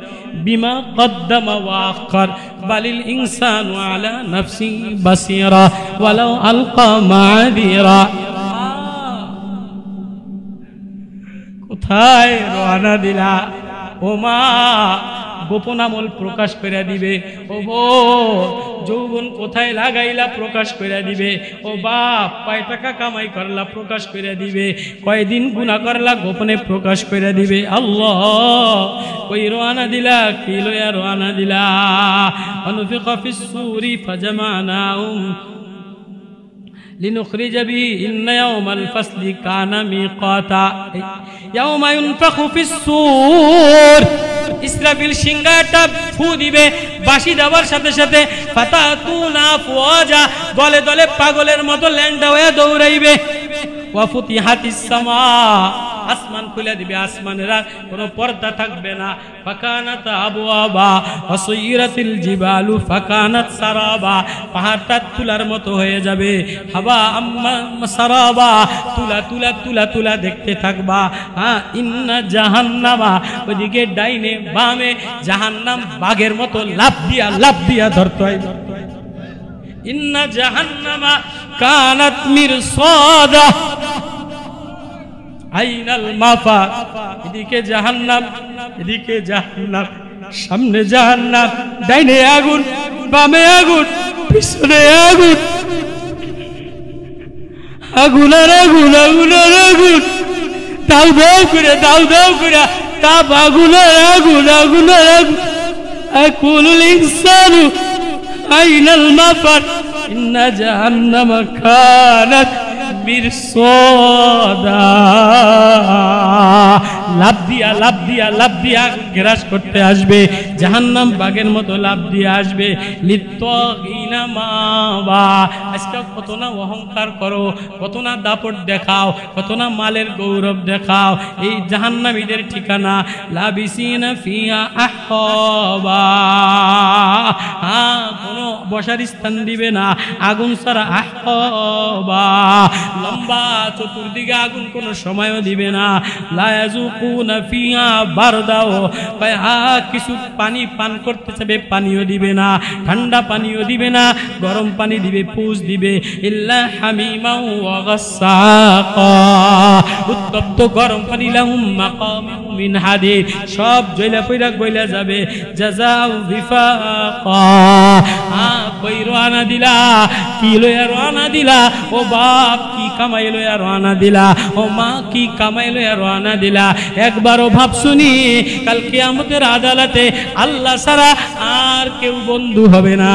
বিমা কদ্দামা ওয়া আখর। বালিল ইনসানু আলা নাফসি বাসীরা ওয়ালাউ আলকা মা'যিরা। কোথায় রওনা দিলা? ও মা, গোপন আমল প্রকাশ করে দিবে। ও যৌবন কোথায় লাগাইলা প্রকাশ করে দিবে। ও বাপ, কয় টাকা কামাই করলা প্রকাশ করে দিবে। কয়দিন গুনাহ করলা গোপনে প্রকাশ করে দিবে। আল্লাহ, কই রওনা দিলা? কি লইয়া রওনা দিলা? অনুফিকা ফিস সূরি ফাজামানাহুম লিনুখরিজ বিহি ইন্না ইয়াওমাল ফাসলি কানা মিকাতা। ইয়াওমা ইউনফাখু ফিস সূর, ইসরাফিল সিংহাটা ফু দিবে। বাঁশি দেওয়ার সাথে সাথে ফাতাতুনা আফওয়াজা, দলে দলে পাগলের মতো ল্যাংটা হয়ে দৌড়াইবে। ওয়া ফুতিহাতিস সামা, আসমান খুলে দিবে, আসমানেরা কোনো পর্দা থাকবে না। ফাকানাত আবওয়াবা ওয়া সুয়িরাতিল জিবালু ফাকানাত সারাবা, পাহাড়টা তুলার মতো হয়ে যাবে। হাবা আম্মা সারাবা, তুলা তুলা তুলা তুলা দেখতে থাকবা। হ্যাঁ, ইন্না জাহান্নামা, ওইদিকে ডাইনে বামে জাহান্নাম বাঘের মতো লাফ দিয়া ধরতে হয়। ইন্না জাহান্নামা কানাত মিরসাদা আইনাল মাফা, এদিকে জাহান্নাম এদিকে জাহান্নাম, সামনে জাহান্নাম, ডাইনে আগুন বামে আগুন পিছনে আগুন, আগুন আর আগুন, আগুন আর আগুন, দাউ দাউ করে তাপ, আগুন আর আগুন, আগুন আর আগুন। আকুলুল ইনসানু আইনাল মাফার ইন্না জাহান্নামা কানাত মিরসাদা, লাভ দিয়া গ্রাস করতে আসবে, জাহান্নাম বাঘের মতো লাভ দিয়ে আসবে। লিত্তাগিনা মাওয়া, আজকে কত না অহংকার করো, কত না দাপট দেখাও, কত না মালের গৌরব দেখাও, এই জাহান্নামীদের ঠিকানা। লাবিসিনা ফিহা আহকাবা, কোনো বসার স্থান দিবে না, আগুন ছাড়া আহকাবা, লম্বা চতুর্দিকে আগুন, কোনো সময়ও দিবে না। লা ইয়াযুকুনা ফিহা বারদাও, কিছু পানি পান করতে চাবে, পানিও দিবে না, ঠান্ডা পানিও দিবে না, গরম পানি দিবে, পুষ দিবে। ইল্লা হামিমা ওয়া গাসসাকা, উত্তপ্ত গরম পানি, লাহুম মাকামিউ মিন হাদিদ, সব জ্বলা পইরা গইলা যাবে। জাযাউ বিফাকা, কই রওনা দিলা, কি লইয়া রওনা দিলা, ও বাপ কি কামাই লইয়া রওনা দিলা, ও মা কি কামাই লইয়া রওনা দিলা। একবারও ভাব শুনি কাল কিয়ামতের আদালতে আল্লাহ ছাড়া আর কেউ বন্ধু হবে না।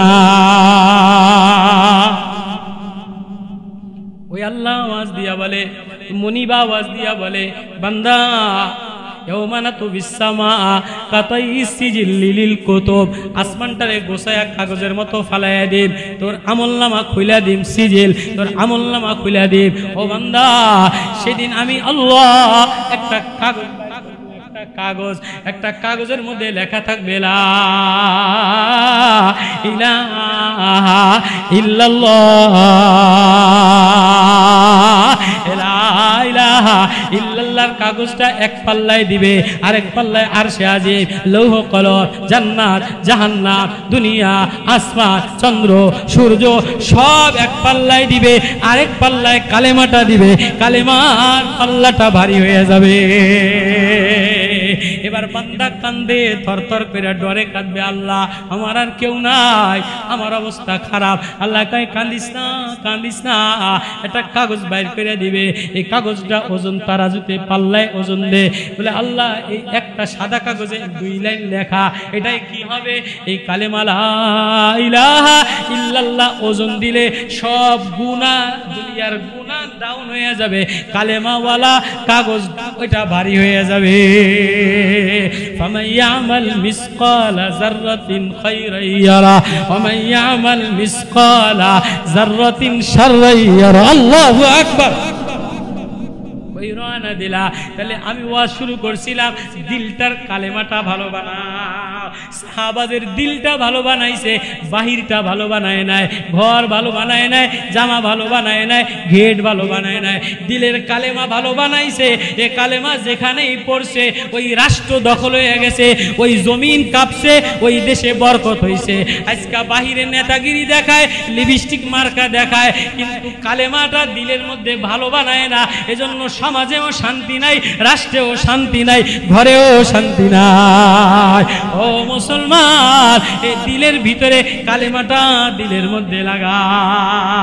ওই আল্লাহ আওয়াজ দিয়া বলে, মনিবা আওয়াজ দিয়া বলে, বান্দা আসমানটারে গোছায়া কাগজের মতো ফালাইয়া দিম, তোর আমলনামা খুইলা দিম, সিজিল তোর আমলনামা খুইলা দিম। ও বান্দা, সেদিন আমি আল্লাহ একটা কাগজের মধ্যে লেখা থাকবে লা ইলাহা ইল্লাল্লাহ, লা ইলাহা ইল্লাল্লাহর কাগজটা এক পাল্লায় দিবে, আরেক পাল্লায় আরশে আজিম, লৌহ কলম, জান্নাত জাহান্নাম, দুনিয়া আসমান চন্দ্র সূর্য সব এক পাল্লায় দিবে, আরেক পাল্লায় কালেমাটা দিবে, কালেমার পাল্লাটা ভারী হয়ে যাবে। এবার বান্দা কান্দে, থরথর করে ডরে কাঁদবে, আল্লাহ আমার আর কেউ নাই, আমার অবস্থা খারাপ। আল্লাহ কয় কান্দিস না, একটা কাগজ বাইর করে দিবে, এই কাগজটা ওজন তারাজুতে পাল্লায় ওজন দে। বলে আল্লাহ এই একটা সাদা কাগজে 2 লাইন লেখা, এটাই কি হবে? এই কালেমা লা ইলাহা ইল্লাল্লাহ ওজন দিলে সব গুনাহ, দুনিয়ার গুনাহ ডাউন হয়ে যাবে, কালেমাওয়ালা কাগজ ওইটা ভারী হয়ে যাবে। فمن يعمل مثقال ذرة خيرا يره ومن يعمل مثقال ذرة شرا يره। الله أكبر। রওনা দিলা, তাহলে আমি ওয়াজ শুরু করছিলাম, দিলটার কালেমাটা ভালো বানাও। সাহাবাদের দিলটা ভালো বানাইছে, বাহিরটা ভালো বানায় নাই, ঘর ভালো বানায় নাই, জামা ভালো বানায় নাই, গেট ভালো বানায় নাই, দিলের কালেমা ভালো বানাইছে। এ কালেমা যেখানেই পড়ছে ওই রাষ্ট্র দখল হয়ে গেছে, ওই জমিন কাঁপছে, ওই দেশে বরকত হইছে। আজকে বাহিরে নেতাগিরি দেখায়, লিপস্টিক মার্কা দেখায়, কিন্তু কালেমাটা দিলের মধ্যে ভালো বানায় না। এজন্য সমাজেও শান্তি নাই, রাষ্ট্রেও শান্তি নাই, ঘরেও শান্তি নাই। ও মুসলমান, এই দিলের ভিতরে কালেমাটা দিলের মধ্যে লাগাও।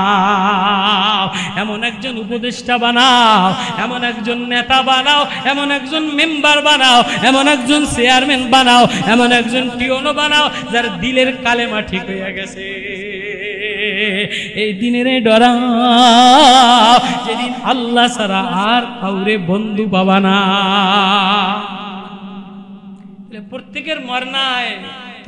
এমন একজন উপদেষ্টা বানাও, এমন একজন নেতা বানাও, এমন একজন মেম্বার বানাও, এমন একজন চেয়ারম্যান বানাও, এমন একজন পিওনো বানাও যার দিলের কালেমা ঠিক হয়ে গেছে। এই দিনের ডরাও, যেদিন আল্লাহ ছাড়া আর কাউরে বন্ধু পাবা না। প্রত্যেকের মরনায়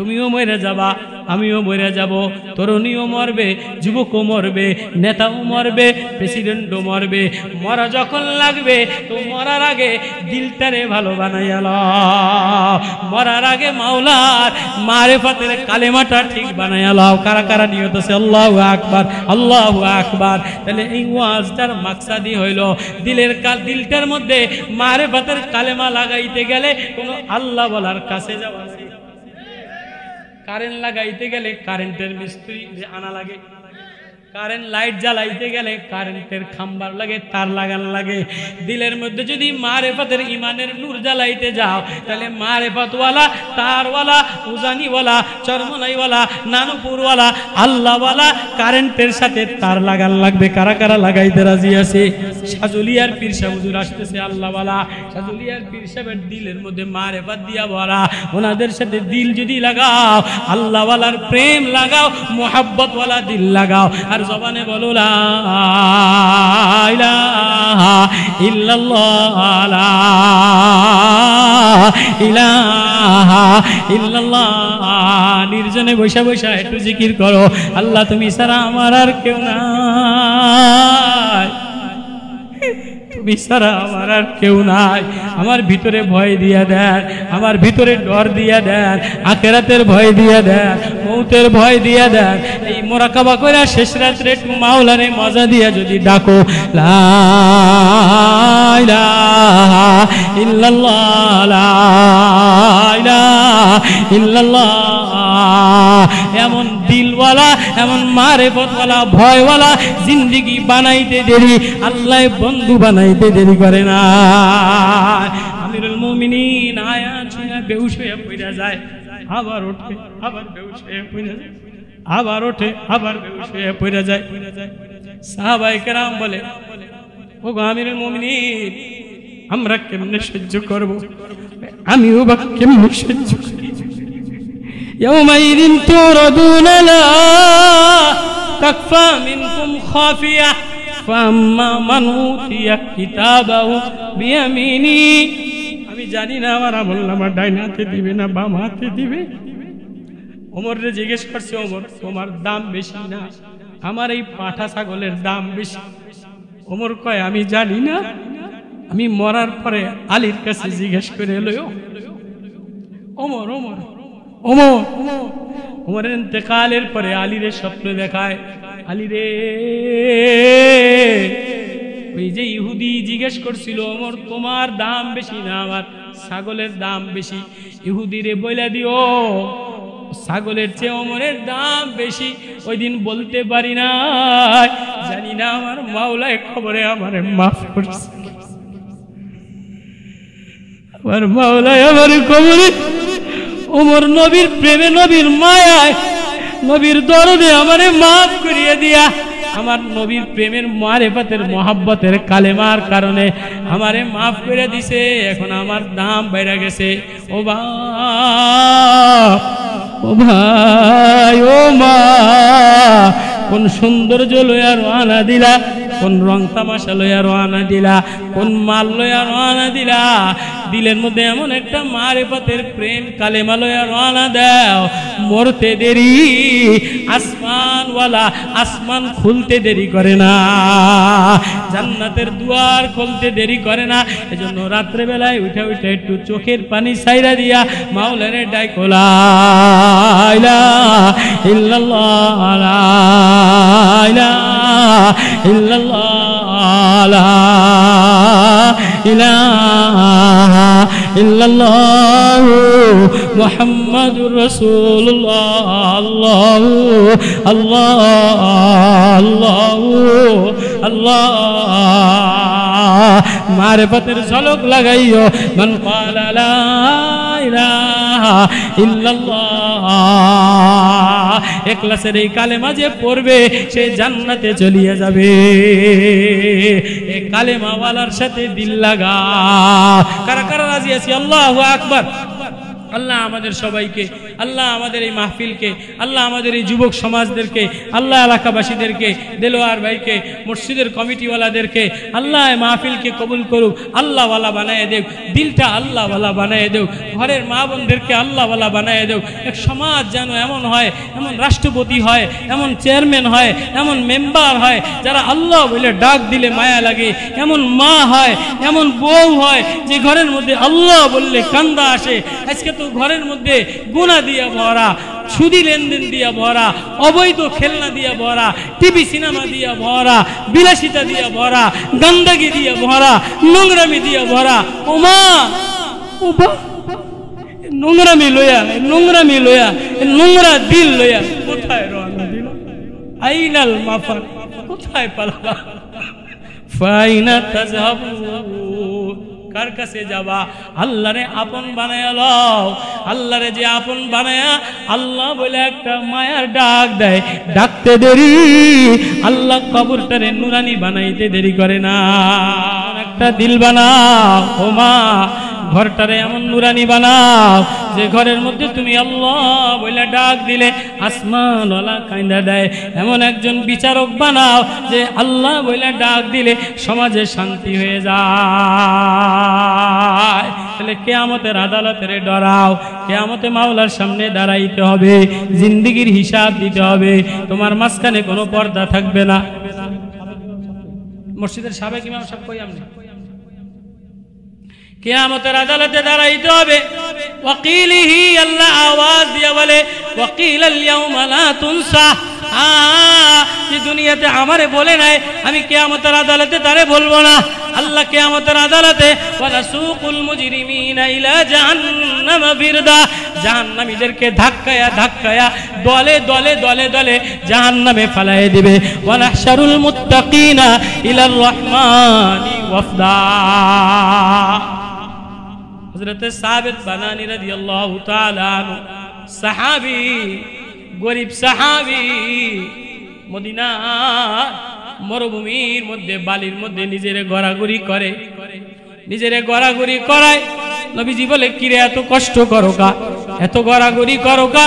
তুমিও মরে যাবা, আমিও মরে যাব, তরুণীও মরবে, যুবকও মরবে, নেতাও মরবে, প্রেসিডেন্টও মরবে। মরা যখন লাগবে তো মরার আগে দিলটারে ভালো বানাইয়া লও, মরার আগে মাওলার মারিফাতের কালেমাটা ঠিক বানাইয়া লও। কারা কারা নিয়ত আছে আল্লাহু আকবার, আল্লাহু আকবার। তাহলে এই ওয়াজটার মাকসাদই হইল দিলটার মধ্যে মারিফাতের কালেমা লাগাইতে গেলে কোনো আল্লাহ বলার কাছে যাওয়া। কারেন্ট লাগাইতে গেলে কারেন্টের মিস্ত্রি যে আনা লাগে, কারেন্ট লাইট জ্বালাইতে গেলে কারেন্টের খাম্বার লাগে, তার লাগান লাগে। দিলের মধ্যে যদি মারিফাতের ইমানের নূর জ্বালাইতে যাও তাহলে মারিফাতওয়ালা, তারওয়ালা, উজানিওয়ালা, চরমনাইওয়ালা, নানুপুরওয়ালা, আল্লাহওয়ালা কারেন্টের সাথে তার লাগান লাগবে। কারা কারা লাগাইতে রাজি আছে? সাজুলিয়ার পীর সাহেব হুজুর আসতেছে আল্লাহওয়ালা, সাজুলিয়ার পীর সাহেবের দিলের মধ্যে মারিফাত দিয়া ভরা, ওনাদের সাথে দিল যদি লাগাও, আল্লাহওয়ালার প্রেম লাগাও, মোহাব্বতওয়ালা দিল লাগাও, আর জবানে বলো লা ইলাহা ইল্লাল্লাহ, লা ইলাহা ইল্লাল্লাহ। নির্জনে বৈশা বৈশা একটু জিকির করো, আল্লাহ তুমি ছাড়া আমার আর কেউ নাই, তুমি ছাড়া আমার আর কেউ নাই। আমার ভিতরে ভয় দিয়া দেন, আমার ভিতরে ডর দিয়া দেন, আখিরাতের ভয় দিয়া দেন, মৌতের ভয় দিয়া দেন। এই মুরাকাবা কইরা শেষ রাত্রে একটু মাওলারে মজা দিয়া যদি ডাকো লা ইলাহা ইল্লাল্লাহ, লা ইলাহা ইল্লাল্লাহ। এমন দিলওয়ালা, এমন মারিফতওয়ালা, ভয়ওয়ালা জিন্দেগি বানাইতে দেরি, আল্লাহ বন্ধু বানাইতে দেরি করে না। আমিরুল মুমিনিন আয়াত শুনে বেহুশ হয়ে পড়ে যায়, আবার ওঠে, আবার বেহুশ হয়ে পড়ে যায়, আবার ওঠে, আবার বেহুশ হয়ে পড়ে যায়। সাহাবায়ে কেরাম বলে, ও গো আমিরুল মুমিনিন, আমরা কেমনে সহ্য করব? আমিও বা কেমনে সহ্য করব? يومئذ تعرضون لا تخفى منكم خافية فأما من أوتي كتابه بيمينه। আমি জানি না আমার আমলনামা ডাইন হাতে দিবে না বাম হাতে দিবে। ওমরে জিজ্ঞেস করছে, ওমর তোমার দাম বেশি না, আমার এই পাঠা ছাগলের দাম বেশি? ওমর কয় আমি জানি না, আমি মরার পরে আলীর কাছে জিজ্ঞেস করে লইও। ওমর ওমর ওমর ওমরের ইন্তেকালের পরে আলীরে স্বপ্ন দেখায়, আলী রে, ওই যে ইহুদি জিজ্ঞেস করছিল ওমর তোমার দাম বেশি না আমার ছাগলের দাম বেশি, ইহুদি রে বইলা দিও ছাগলের চেয়ে ওমরের দাম বেশি। ওই দিন বলতে পারি না, জানি না আমার মাওলায় খবরে আমারে মাফ করছে, আমার মাওলায় আমার খবরে ওমর নবীর প্রেমে, নবীর মায়ায়, নবীর দরদে আমারে মাফ করিয়ে দিয়া, আমার নবীর প্রেমের মারিফাতের মোহাব্বতের কালেমার কারণে আমারে মাফ করে দিছে। এখন আমার দাম বেড়ে গেছে। ও ভাই, ও মা, কোন সৌন্দর্য লইয়া রওনা দিলা, কোন রং তামাশা লইয়া রওনা দিলা, কোন মাল লইয়া রওনা দিলা। দিলের মধ্যে এমন একটা মারিফাতের প্রেম কালেমা লইয়া রওনা দাও, মরতে দেরি আসমানওয়ালা আসমান খুলতে দেরি করে না, জান্নাতের দুয়ার খুলতে দেরি করে না। এজন্য রাত্রে বেলায় উঠে উঠে একটু চোখের পানি ছাইরা দিয়া মাওলারে ডাইকো লা ইলাহা ইল্লাল্লাহ, লা ইলাহা ইল্লাল্লাহ, লা ইলাহা ইল্লাল্লাহ মুহাম্মাদুর রাসূলুল্লাহ। আল্লাহু আল্লাহ আল্লাহু আল্লাহ। মারিফাতের ঝলক লাগাইও, মান ক্বালা লা ইলাহা ইল্লাল্লাহ, ইখলাসের এই কালেমা যে পড়বে সে জান্নাতে চলিয়ে যাবে। এই কালেমাওয়ালার সাথে দিল লাগা। কারা কারা রাজি আছি? আল্লাহু আকবার। আল্লাহ আমাদের সবাইকে, আল্লাহ আমাদের এই মাহফিলকে, আল্লাহ আমাদের এই যুবক সমাজদেরকে, আল্লাহ এলাকাবাসীদেরকে, দেলোয়ার ভাইকে, মসজিদের কমিটিওয়ালাদেরকে আল্লাহ এই মাহফিলকে কবুল করুক, আল্লাহওয়ালা বানায় দেও, দিলটা আল্লাহওয়ালা বানায় দেও, ঘরের মা বোনদেরকে আল্লাহওয়ালা বানায় দেও। এক সমাজ যেন এমন হয়, এমন রাষ্ট্রপতি হয়, এমন চেয়ারম্যান হয়, এমন মেম্বার হয় যারা আল্লাহ বলে ডাক দিলে মায়া লাগে, এমন মা হয়, এমন বউ হয় যে ঘরের মধ্যে আল্লাহ বললে কান্দা আসে। আজকে তো ঘরের মধ্যে গুনাহ দিয়া ভরা, সুদি লেনদেন দিয়া ভরা, অবৈধ খেলনা দিয়া ভরা, টিভি সিনেমা দিয়া ভরা, বিলাসিতা দিয়া ভরা, গন্দাগি দিয়া ভরা, নোংরামি দিয়া ভরা। ও মা, ও বা, নোংরামি লইয়া, নোংরামি লইয়া, নোংরা দিল লইয়া কোথায় রওনা দিল? আইনাল মাফার, কোথায় পালাবা? ফাইনা তাযহাবুন, কার কাছে যাবা? আল্লাহরে আপন বানায়া লও। আল্লাহরে যে আপন বানায়া আল্লাহ বলে একটা মায়ার ডাক দেয়, ডাকতে দেরি আল্লাহ কবরটারে নুরানি বানাইতে দেরি করে না। একটা দিল বানাও ও মা, ঘরটারে এমন নুরানি বানাও যে ঘরের মধ্যে তুমি আল্লাহ বলে ডাক দিলে আসমানওয়ালা কাইন্দা দেয়। এমন একজন বিচারক বানাও যে আল্লাহ বলে ডাক দিলে সমাজে শান্তি হয়ে যায়। তাহলে কিয়ামতের আদালতের ডরাও, কিয়ামতে মাওলার সামনে দাঁড়াইতে হবে, জিন্দেগির হিসাব দিতে হবে। তোমার মাঝখানে কোনো পর্দা থাকবে না। মসজিদের সাবেক ইমাম সাহেব কই? আমনে কিয়ামতের আদালতে দাঁড়াইতে হবে। ওয়াকিলিহি, আল্লাহ আওয়াজ দিয়ে বলে ওয়াকিলাল ইয়াউমা লা তুনসা। এই দুনিয়াতে আমারে বলে নাই, আমি কিয়ামতের আদালতে তারে বলবো না। আল্লাহ কিয়ামতের আদালতে ওয়ালাসুকুল মুজরিমিনা ইলা জাহান্নাম ফিরদা, জাহান্নামীদেরকে ধাক্কায়া ধাক্কায়া দলে দলে দলে দলে জাহান্নামে ফেলায়ে দিবে। ওয়ানাহশারুল মুত্তাকিনা ইলার রহমানি ওয়াফদা। হযরত সাবিত বানানী রাদিয়াল্লাহু তাআলা আনহু, সাহাবী, গরীব সাহাবী, মদিনা মরুভূমির মধ্যে বালির মধ্যে নিজেরে গড়াগড়ি করে, নিজেরে গড়াগড়ি করায়। নবীজি বলে কিরে এত কষ্ট করো কা, এত গড়াগড়ি করো কা?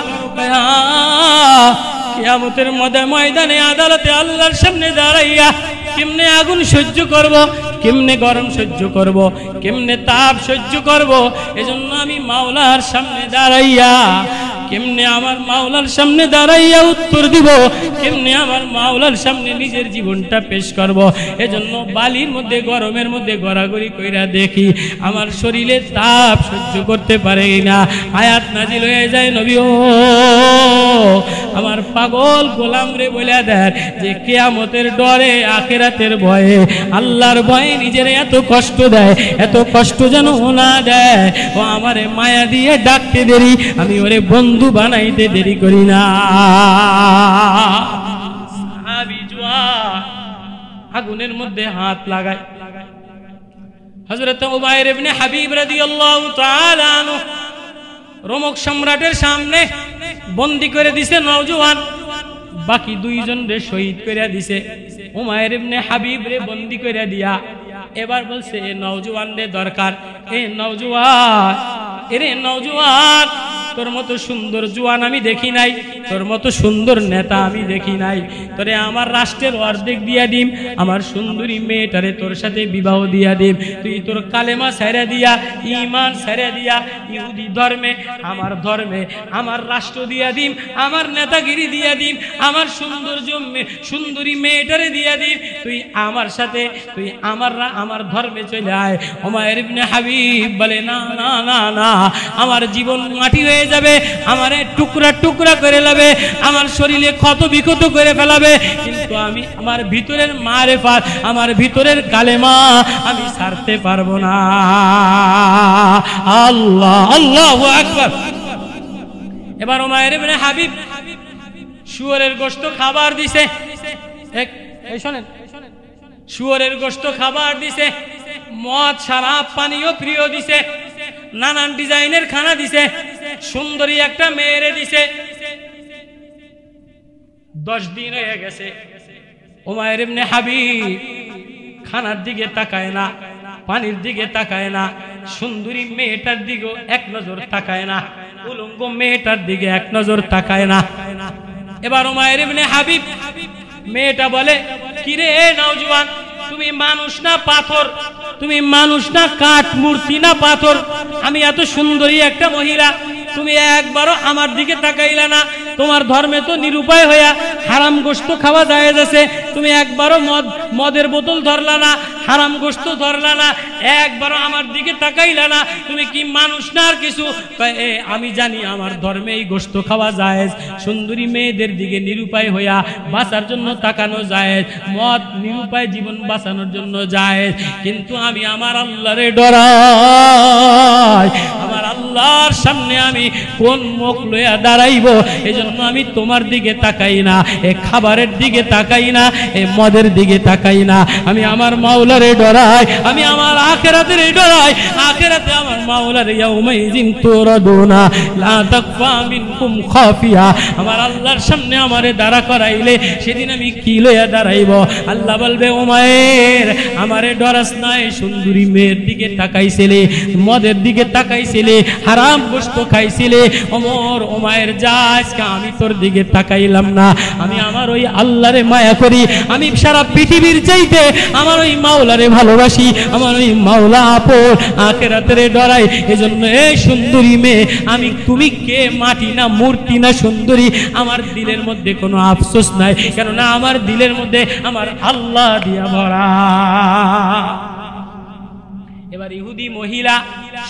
কিয়ামতের ময়দানে আদালতে আল্লাহর সামনে দাঁড়াইয়া কেমনে আগুন সহ্য করব, কেমনে গরম সহ্য করব, কেমনে তাপ সহ্য করব? এজন্য আমি মাওলার সামনে দাঁড়াইয়া কেমনে আমার মাওলার সামনে দাঁড়াইয়া উত্তর দিব, কেমনে আমার মাওলার সামনে নিজের জীবনটা পেশ করব। এজন্য বালির মধ্যে গরমের মধ্যে গড়াগড়ি কইরা দেখি, আমার শরীরে তাপ সহ্য করতে পারে না। আয়াত নাজিল হয়ে যায়, নবী ও আমার পাগল গোলাম রে বলে দেন যে কিয়ামতের ডরে, আখিরাতের ভয়ে, আল্লাহর ভয়ে নিজের এত কষ্ট দেয়, এত কষ্ট যেন না দেয়। ও আমারে মায়া দিয়ে ডাকতে দেরি, আমি ওরে বন্ধু বানাইতে দেরি করি না। সাহাবী জওয়ান আগুনের মধ্যে হাত লাগায়। হযরত উমাইর ইবনে হাবিব রাদিয়াল্লাহু তাআলা আনহু রোমক সম্রাটের সামনে বন্দী করে দিছে নওজোয়ান, বাকি দুইজন রে শহীদ করে দিছে। উমাইর ইবনে হাবিব রে বন্দী করে দিয়া এবার বলছে এ নওজোয়ান রে দরকার। এ নওজোয়ান, এরে নওজোয়ান, তোর মতো সুন্দর জওয়ান আমি দেখি নাই, তোর মতো সুন্দর নেতা আমি দেখি নাই। তোরে আমার রাষ্ট্রের অর্ধেক দিয়া দিম, আমার সুন্দরী মেয়েটারে তোর সাথে বিবাহ দিয়া দিম। তুই তোর কালেমা ছেড়ে দিয়া, ঈমান ছেড়ে দিয়া ইহুদি ধর্মে, আমার ধর্মে, আমার রাষ্ট্র দিয়া দিম, আমার নেতাগিরি দিয়া দিম, আমার সুন্দরী মেয়েটারে দিয়া দিম। তুই আমার সাথে, তুই আমার ধর্মে চলে আয়। উমাইর ইবনে হাবিব বলে না না না না, আমার জীবন মাটি হয়ে যাবে, আমারে টুকরা টুকরা করে লাবে, আমার শরীরে ক্ষত বিক্ষত করে ফেলাবে, কিন্তু আমি আমার ভিতরের মারেফাত, আমার ভিতরের কালেমা আমি ছাড়তে পারবো না। আল্লাহ, আল্লাহু আকবার। এবার উমাইর ইবনে হাবিব শুয়োরের গোশত খাবার দিছে। এই শোনেন, শুয়োরের গোশত খাবার দিছে, মদ শরাব পানীয় প্রিয় দিছে, নানান ডিজাইনের খানা দিছে, সুন্দরী একটা মেয়েরে দিছে। 10 দিন হয়ে গেছে, উমাইর ইবনে হাবিব খানার দিকে তাকায় না, পানির দিকে তাকায় না, সুন্দরী মেয়েটার দিকে এক নজর তাকায় না, উলঙ্গ মেয়েটার দিকে এক নজর তাকায় না। এবার উমাইর ইবনে হাবিব, মেয়েটা বলে, কিরে নওজোয়ান, তুমি মানুষ না পাথর? তুমি মানুষ না কাঠ, মূর্তি না পাথর? আমি এত সুন্দরী একটা মহিলা, তুমি একবারও আমার দিকে তাকাইলা না। তোমার ধর্মে তো নিরুপায় হইয়া হারাম গোশত খাওয়া জায়েজ আছে, তুমি একবারও মদের বোতল ধরলা না, হারাম গোশত ধরলা না, একবারও আমার দিকে তাকাইলা না। তুমি কি মানুষ না আর কিছু? আমি জানি আমার ধর্মে এই গোশত খাওয়া জায়েজ, সুন্দরী মেয়েদের দিকে নিরুপায় হইয়া বাঁচার জন্য তাকানো জায়েজ, মদ নিরুপায় জীবন বাঁচানোর জন্য জায়েজ, কিন্তু আমি আমার আল্লাহরে ডরাই। আমার আল্লাহর সামনে আমি কোন মুখ লইয়া দাঁড়াইব, এজন্য আমি তোমার দিকে তাকাই না, এই খাবারের দিকে তাকাই না, এই মদের দিকে তাকাই না। আমি আমার মাওলারে ডরাই, আমি আমার আখিরাতের ডরাই। আখিরাতে আমার মাওলার ইয়াউমাইযিন তুরাদুনা লা তাকফা মিনকুম খাফিয়া। আমার আল্লাহর সামনে আমারে দাঁড়া করাইলে সেদিন আমি কি লইয়া দাঁড়াইব? আল্লাহ বলবে, ওমায়ের আমারে ডরাস নাই, সুন্দরী মেয়ের দিকে তাকাইছিলে, মদের দিকে তাকাইছিলে, হারাম গোশত খাইছিলে। ওমর, ওমায়ের যা, আজকে আমি তোর দিকে তাকাইলাম না। আমি আমার ওই আল্লাহরে মায়া করি, আমি সারা পৃথিবীর চাইতে আমার ওই মাওলারে ভালোবাসি, আমার ওই মাওলা আপন, আখিরাতের ডরাই। এজন্য এই সুন্দরী মেয়ে, আমি তুমি কে, মাটি না মূর্তি না সুন্দরী, আমার দিলের মধ্যে কোনো আফসোস নাই, কেননা আমার দিলের মধ্যে আমার আল্লাহ দিয়া ভরা। এবার ইহুদি মহিলা,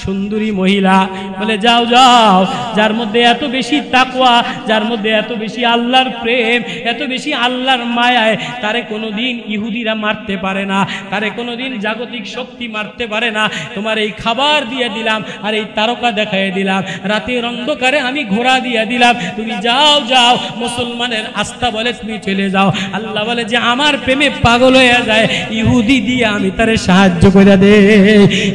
সুন্দরী মহিলা বলে, যাও যাও, যার মধ্যে এত বেশি তাকওয়া, যার মধ্যে এত বেশি আল্লাহর প্রেম, এত বেশি আল্লাহর মায়ায়, তারে কোনোদিন ইহুদিরা মারতে পারে না, তারে কোনোদিন জাগতিক শক্তি মারতে পারে না। তোমার এই খাবার দিয়ে দিলাম, আর এই তারকা দেখাই দিলাম, রাতের অন্ধকারে আমি ঘোড়া দিয়ে দিলাম, তুমি যাও যাও। মুসলমানের আস্থা বলে তুমি চলে যাও। আল্লাহ বলে যে আমার প্রেমে পাগল হয়ে যায়, ইহুদি দিয়ে আমি তারে সাহায্য করে দে।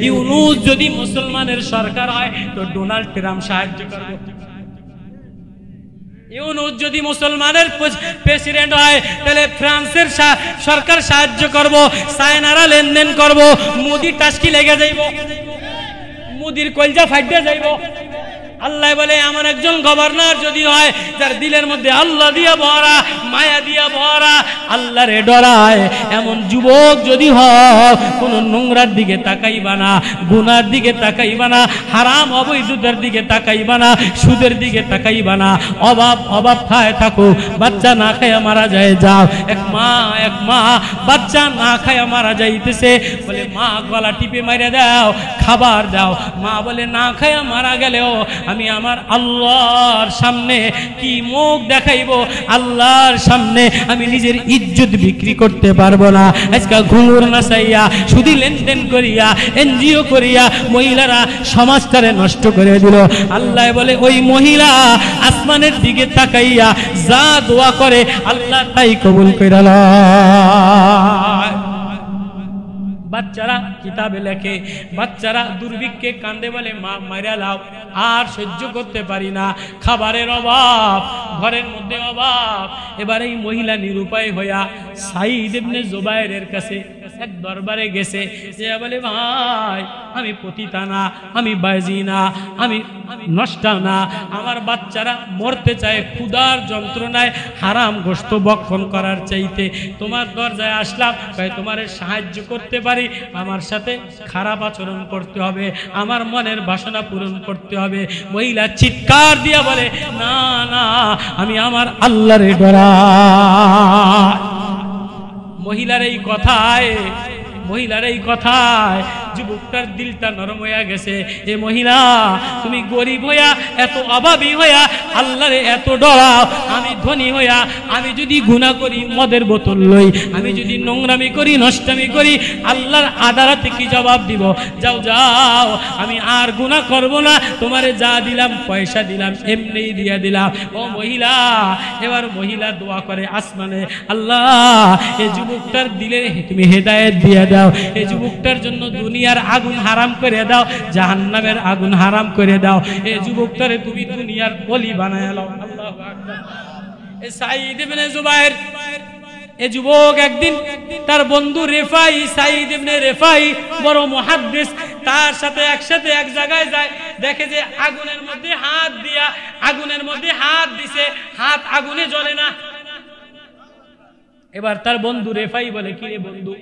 ইউনুস যদি মুসলমানের সরকার হয় তো ডোনাল্ড ট্রাম্প সাহায্য করবে। ইউনুস যদি মুসলমানের প্রেসিডেন্ট হয় তাহলে ফ্রান্সের সরকার সাহায্য করব, চায়নারা লেনদেন করব, মোদি টাস্কি লেগে যাইব, মোদির কলজা ফাইটে যাইব। আল্লাহ বলে, এমন একজন গভর্নর যদি হয় যার দিলের মধ্যে আল্লাহ দিয়া ভরা, মায়া দিয়া ভরা, আল্লাহরে ডরায়, এমন যুবক যদি হয়, কোন নোংরার দিকে তাকাইবা না, গুনার দিকে তাকাইবা না, হারাম অবৈধতার দিকে তাকাইবা না, সুদের দিকে তাকাইবা না। অভাব খায় থাকো, বাচ্চা না খায়া মারা যায়, যাও। এক মা বাচ্চা না খায়া মারা যাইতেছে, বলে মা গলা টিপে মারিয়া দাও, খাবার দাও। মা বলে, না খায়া মারা গেলেও আমি আমার আল্লাহর সামনে কি মুখ দেখাইব? আল্লাহর সামনে আমি নিজের ইজ্জত বিক্রি করতে পারবো না। আজকে ঘুঙুর নাচাইয়া, সুদি লেনদেন করিয়া, এনজিও করিয়া মহিলারা সমাজটারে নষ্ট করে দিল। আল্লাহ বলে, ওই মহিলা আসমানের দিকে তাকাইয়া যা দোয়া করে আল্লাহ তাই কবুল কইরা লয়। বাচ্চারা কিতাবে লেখে, বাচ্চারা দুর্ভিক্ষে কান্দে, বলে মা মাইরা লাও, আর সহ্য করতে পারি না, খাবারের অভাব, ঘরের মধ্যে অভাব। এবার এই মহিলা নিরুপায় হইয়া সাইদ ইবনে জুবায়েরের কাছে এক দরবারে গেছে, যে বলে, ভাই আমি পতিতা না, আমি বাজি না, আমি নষ্টা না, আমার বাচ্চারা মরতে চায় ক্ষুধার যন্ত্রণায়, হারাম গোশত ভক্ষণ করার চাইতে তোমার দরজায় আসলাম, তাই তোমার সাহায্য করতে পারি, আমার সাথে খারাপ আচরণ করতে হবে, আমার মনের বাসনা পূরণ করতে হবে। মহিলা চিৎকার দিয়া বলে, না না, আমি আমার আল্লাহরে ডরাই। মহিলার এই কথায় যুবকটার দিলটা নরম হইয়া গেছে। এ মহিলা, তুমি গরিব হইয়া, এত অভাবী হইয়া আল্লাহরে এত ডরাও, আমি ধনী হইয়া আমি যদি গুনাহ করি, মদের বোতল লই, আমি যদি নোংরামি করি, নষ্টামি করি, আল্লাহর আদালতে কি জবাব দিব? যাও যাও, আমি আর গুনাহ করব না, তোমারে যা দিলাম, পয়সা দিলাম, এমনি দিয়া দিলাম। ও মহিলা, এবার মহিলা দোয়া করে আসমানে, আল্লাহ এই যুবকটার দিলে তুমি হেদায়েত দিয়ে দাও, এই যুবকটার জন্য দুনিয়ার আগুন হারাম করে দাও, জাহান্নামের আগুন হারাম করে দাও, এই যুবকটারে তুমি দুনিয়ার ওলি বানায় নাও। আল্লাহু আকবার। এই সাঈদ ইবনে জুবায়ের, এই যুবক একদিন তার বন্ধু রেফাই, সাঈদ ইবনে রেফাই বড় মুহাদ্দিস, তার সাথে একসাথে এক জায়গায় যায়, দেখে যে আগুনের মধ্যে হাত দিয়া, আগুনের মধ্যে হাত দিছে, হাত আগুনে জ্বলে না। এবার তার বন্ধু রেফাই বলে, কি রে বন্ধু,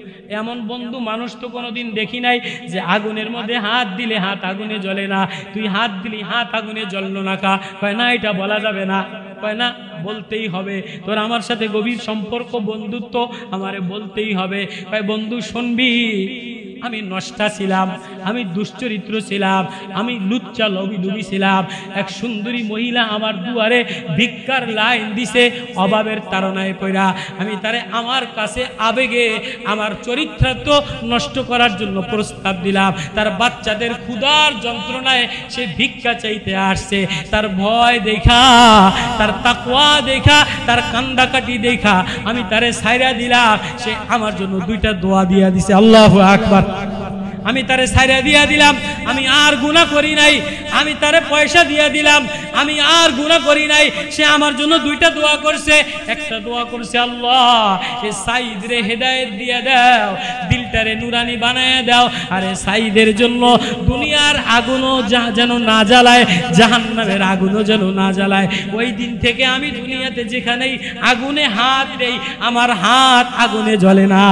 এমন বন্ধু মানুষ তো কোনোদিন দেখি নাই যে আগুনের মধ্যে হাত দিলে হাত আগুনে জ্বলে না, তুই হাত দিলি হাত আগুনে জ্বললো না কা? কয় না, এটা বলা যাবে না। কয় না, বলতেই হবে, তোর আমার সাথে গভীর সম্পর্ক, বন্ধুত্ব, আমারে বলতেই হবে। কয় বন্ধু শুনবি, আমি নষ্টা ছিলাম, আমি দুশ্চরিত্র ছিলাম, আমি লুচ্চা লবি ছিলাম। এক সুন্দরী মহিলা আমার দুয়ারে ভিক্ষার লাইন দিছে, অভাবের তাড়নায় পড়া আমি তারে আমার কাছে আবেগে আমার চরিত্রার্থ নষ্ট করার জন্য প্রস্তাব দিলাম। তার বাচ্চাদের ক্ষুধার যন্ত্রণায় সে ভিক্ষা চাইতে আসছে, তার ভয় দেখা, তার তাকওয়া দেখা, তার কান্দাকাটি দেখা আমি তারে ছাইরা দিলাম। সে আমার জন্য দুইটা দোয়া দিয়া দিছে, আল্লাহু আকবার। আমি তারে ছাইরা দিয়া দিলাম, আমি আর গুনাহ করি নাই, আমি তারে পয়সা দিয়া দিলাম, আমি আর গুনাহ করি নাই। সে আমার জন্য দুইটা দোয়া করছে, একটা দোয়া করছে, আল্লাহ এ সাইদ রে হেদায়েত দিয়া দাও, দিলটারে নুরানি বানায় দাও, আরে সাইদের জন্য দুনিয়ার আগুনও যেন না জ্বালায়, জাহান্নামের আগুনও যেন না জ্বালায়। ওই দিন থেকে আমি দুনিয়াতে যেখানেই আগুনে হাত দেই, আমার হাত আগুনে জ্বলে না।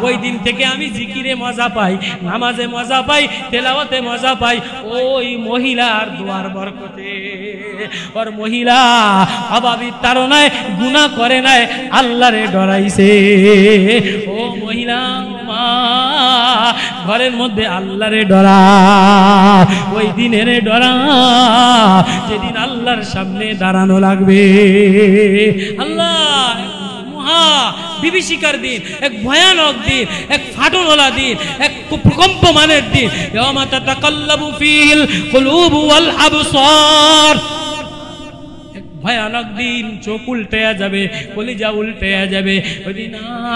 ওই দিন থেকে আমি জিকিরে মজা পাই, নামাজে মজা পাই, তেলাওয়াতে মজা পাই, ওই মহিলার দোয়ার বরকতে। ওর মহিলা অভাবী তাড়নায় গুনাহ করে নাই, আল্লাহরে ডরাইছে। ও মহিলা মা, ঘরের মধ্যে আল্লাহরে ডরা, ওই দিনের ডরা যেদিন আল্লাহর সামনে দাঁড়ানো লাগবে। আল্লাহ মহা বিভীষিকার দিন, এক ভয়ানক দিন, এক ফাটলওয়ালা দিন, এক প্রকম্পমানের দিন। ইয়াওমা তাতাকাল্লাবু ফিল কুলুবু ওয়াল আবসার, এক ভয়ানক দিন, চোখ উল্টেয়া যাবে, কলিজা উল্টেয়া যাবে। ওই দিন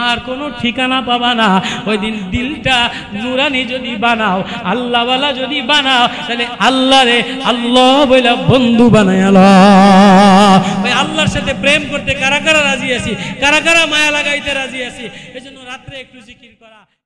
আর কোনো ঠিকানা পাবা না। ওই দিন দিলটা নুরানি যদি বানাও, আল্লাহওয়ালা যদি বানাও, তাহলে আল্লাহরে আল্লাহ বইলা বন্ধু বানায় আল্লাহ। ওই আল্লাহর সাথে প্রেম করতে কারা কারা রাজি আছি, কারা কারা মায়া লাগাইতে রাজি আছি। এজন্য রাত্রে একটু জিকির করা।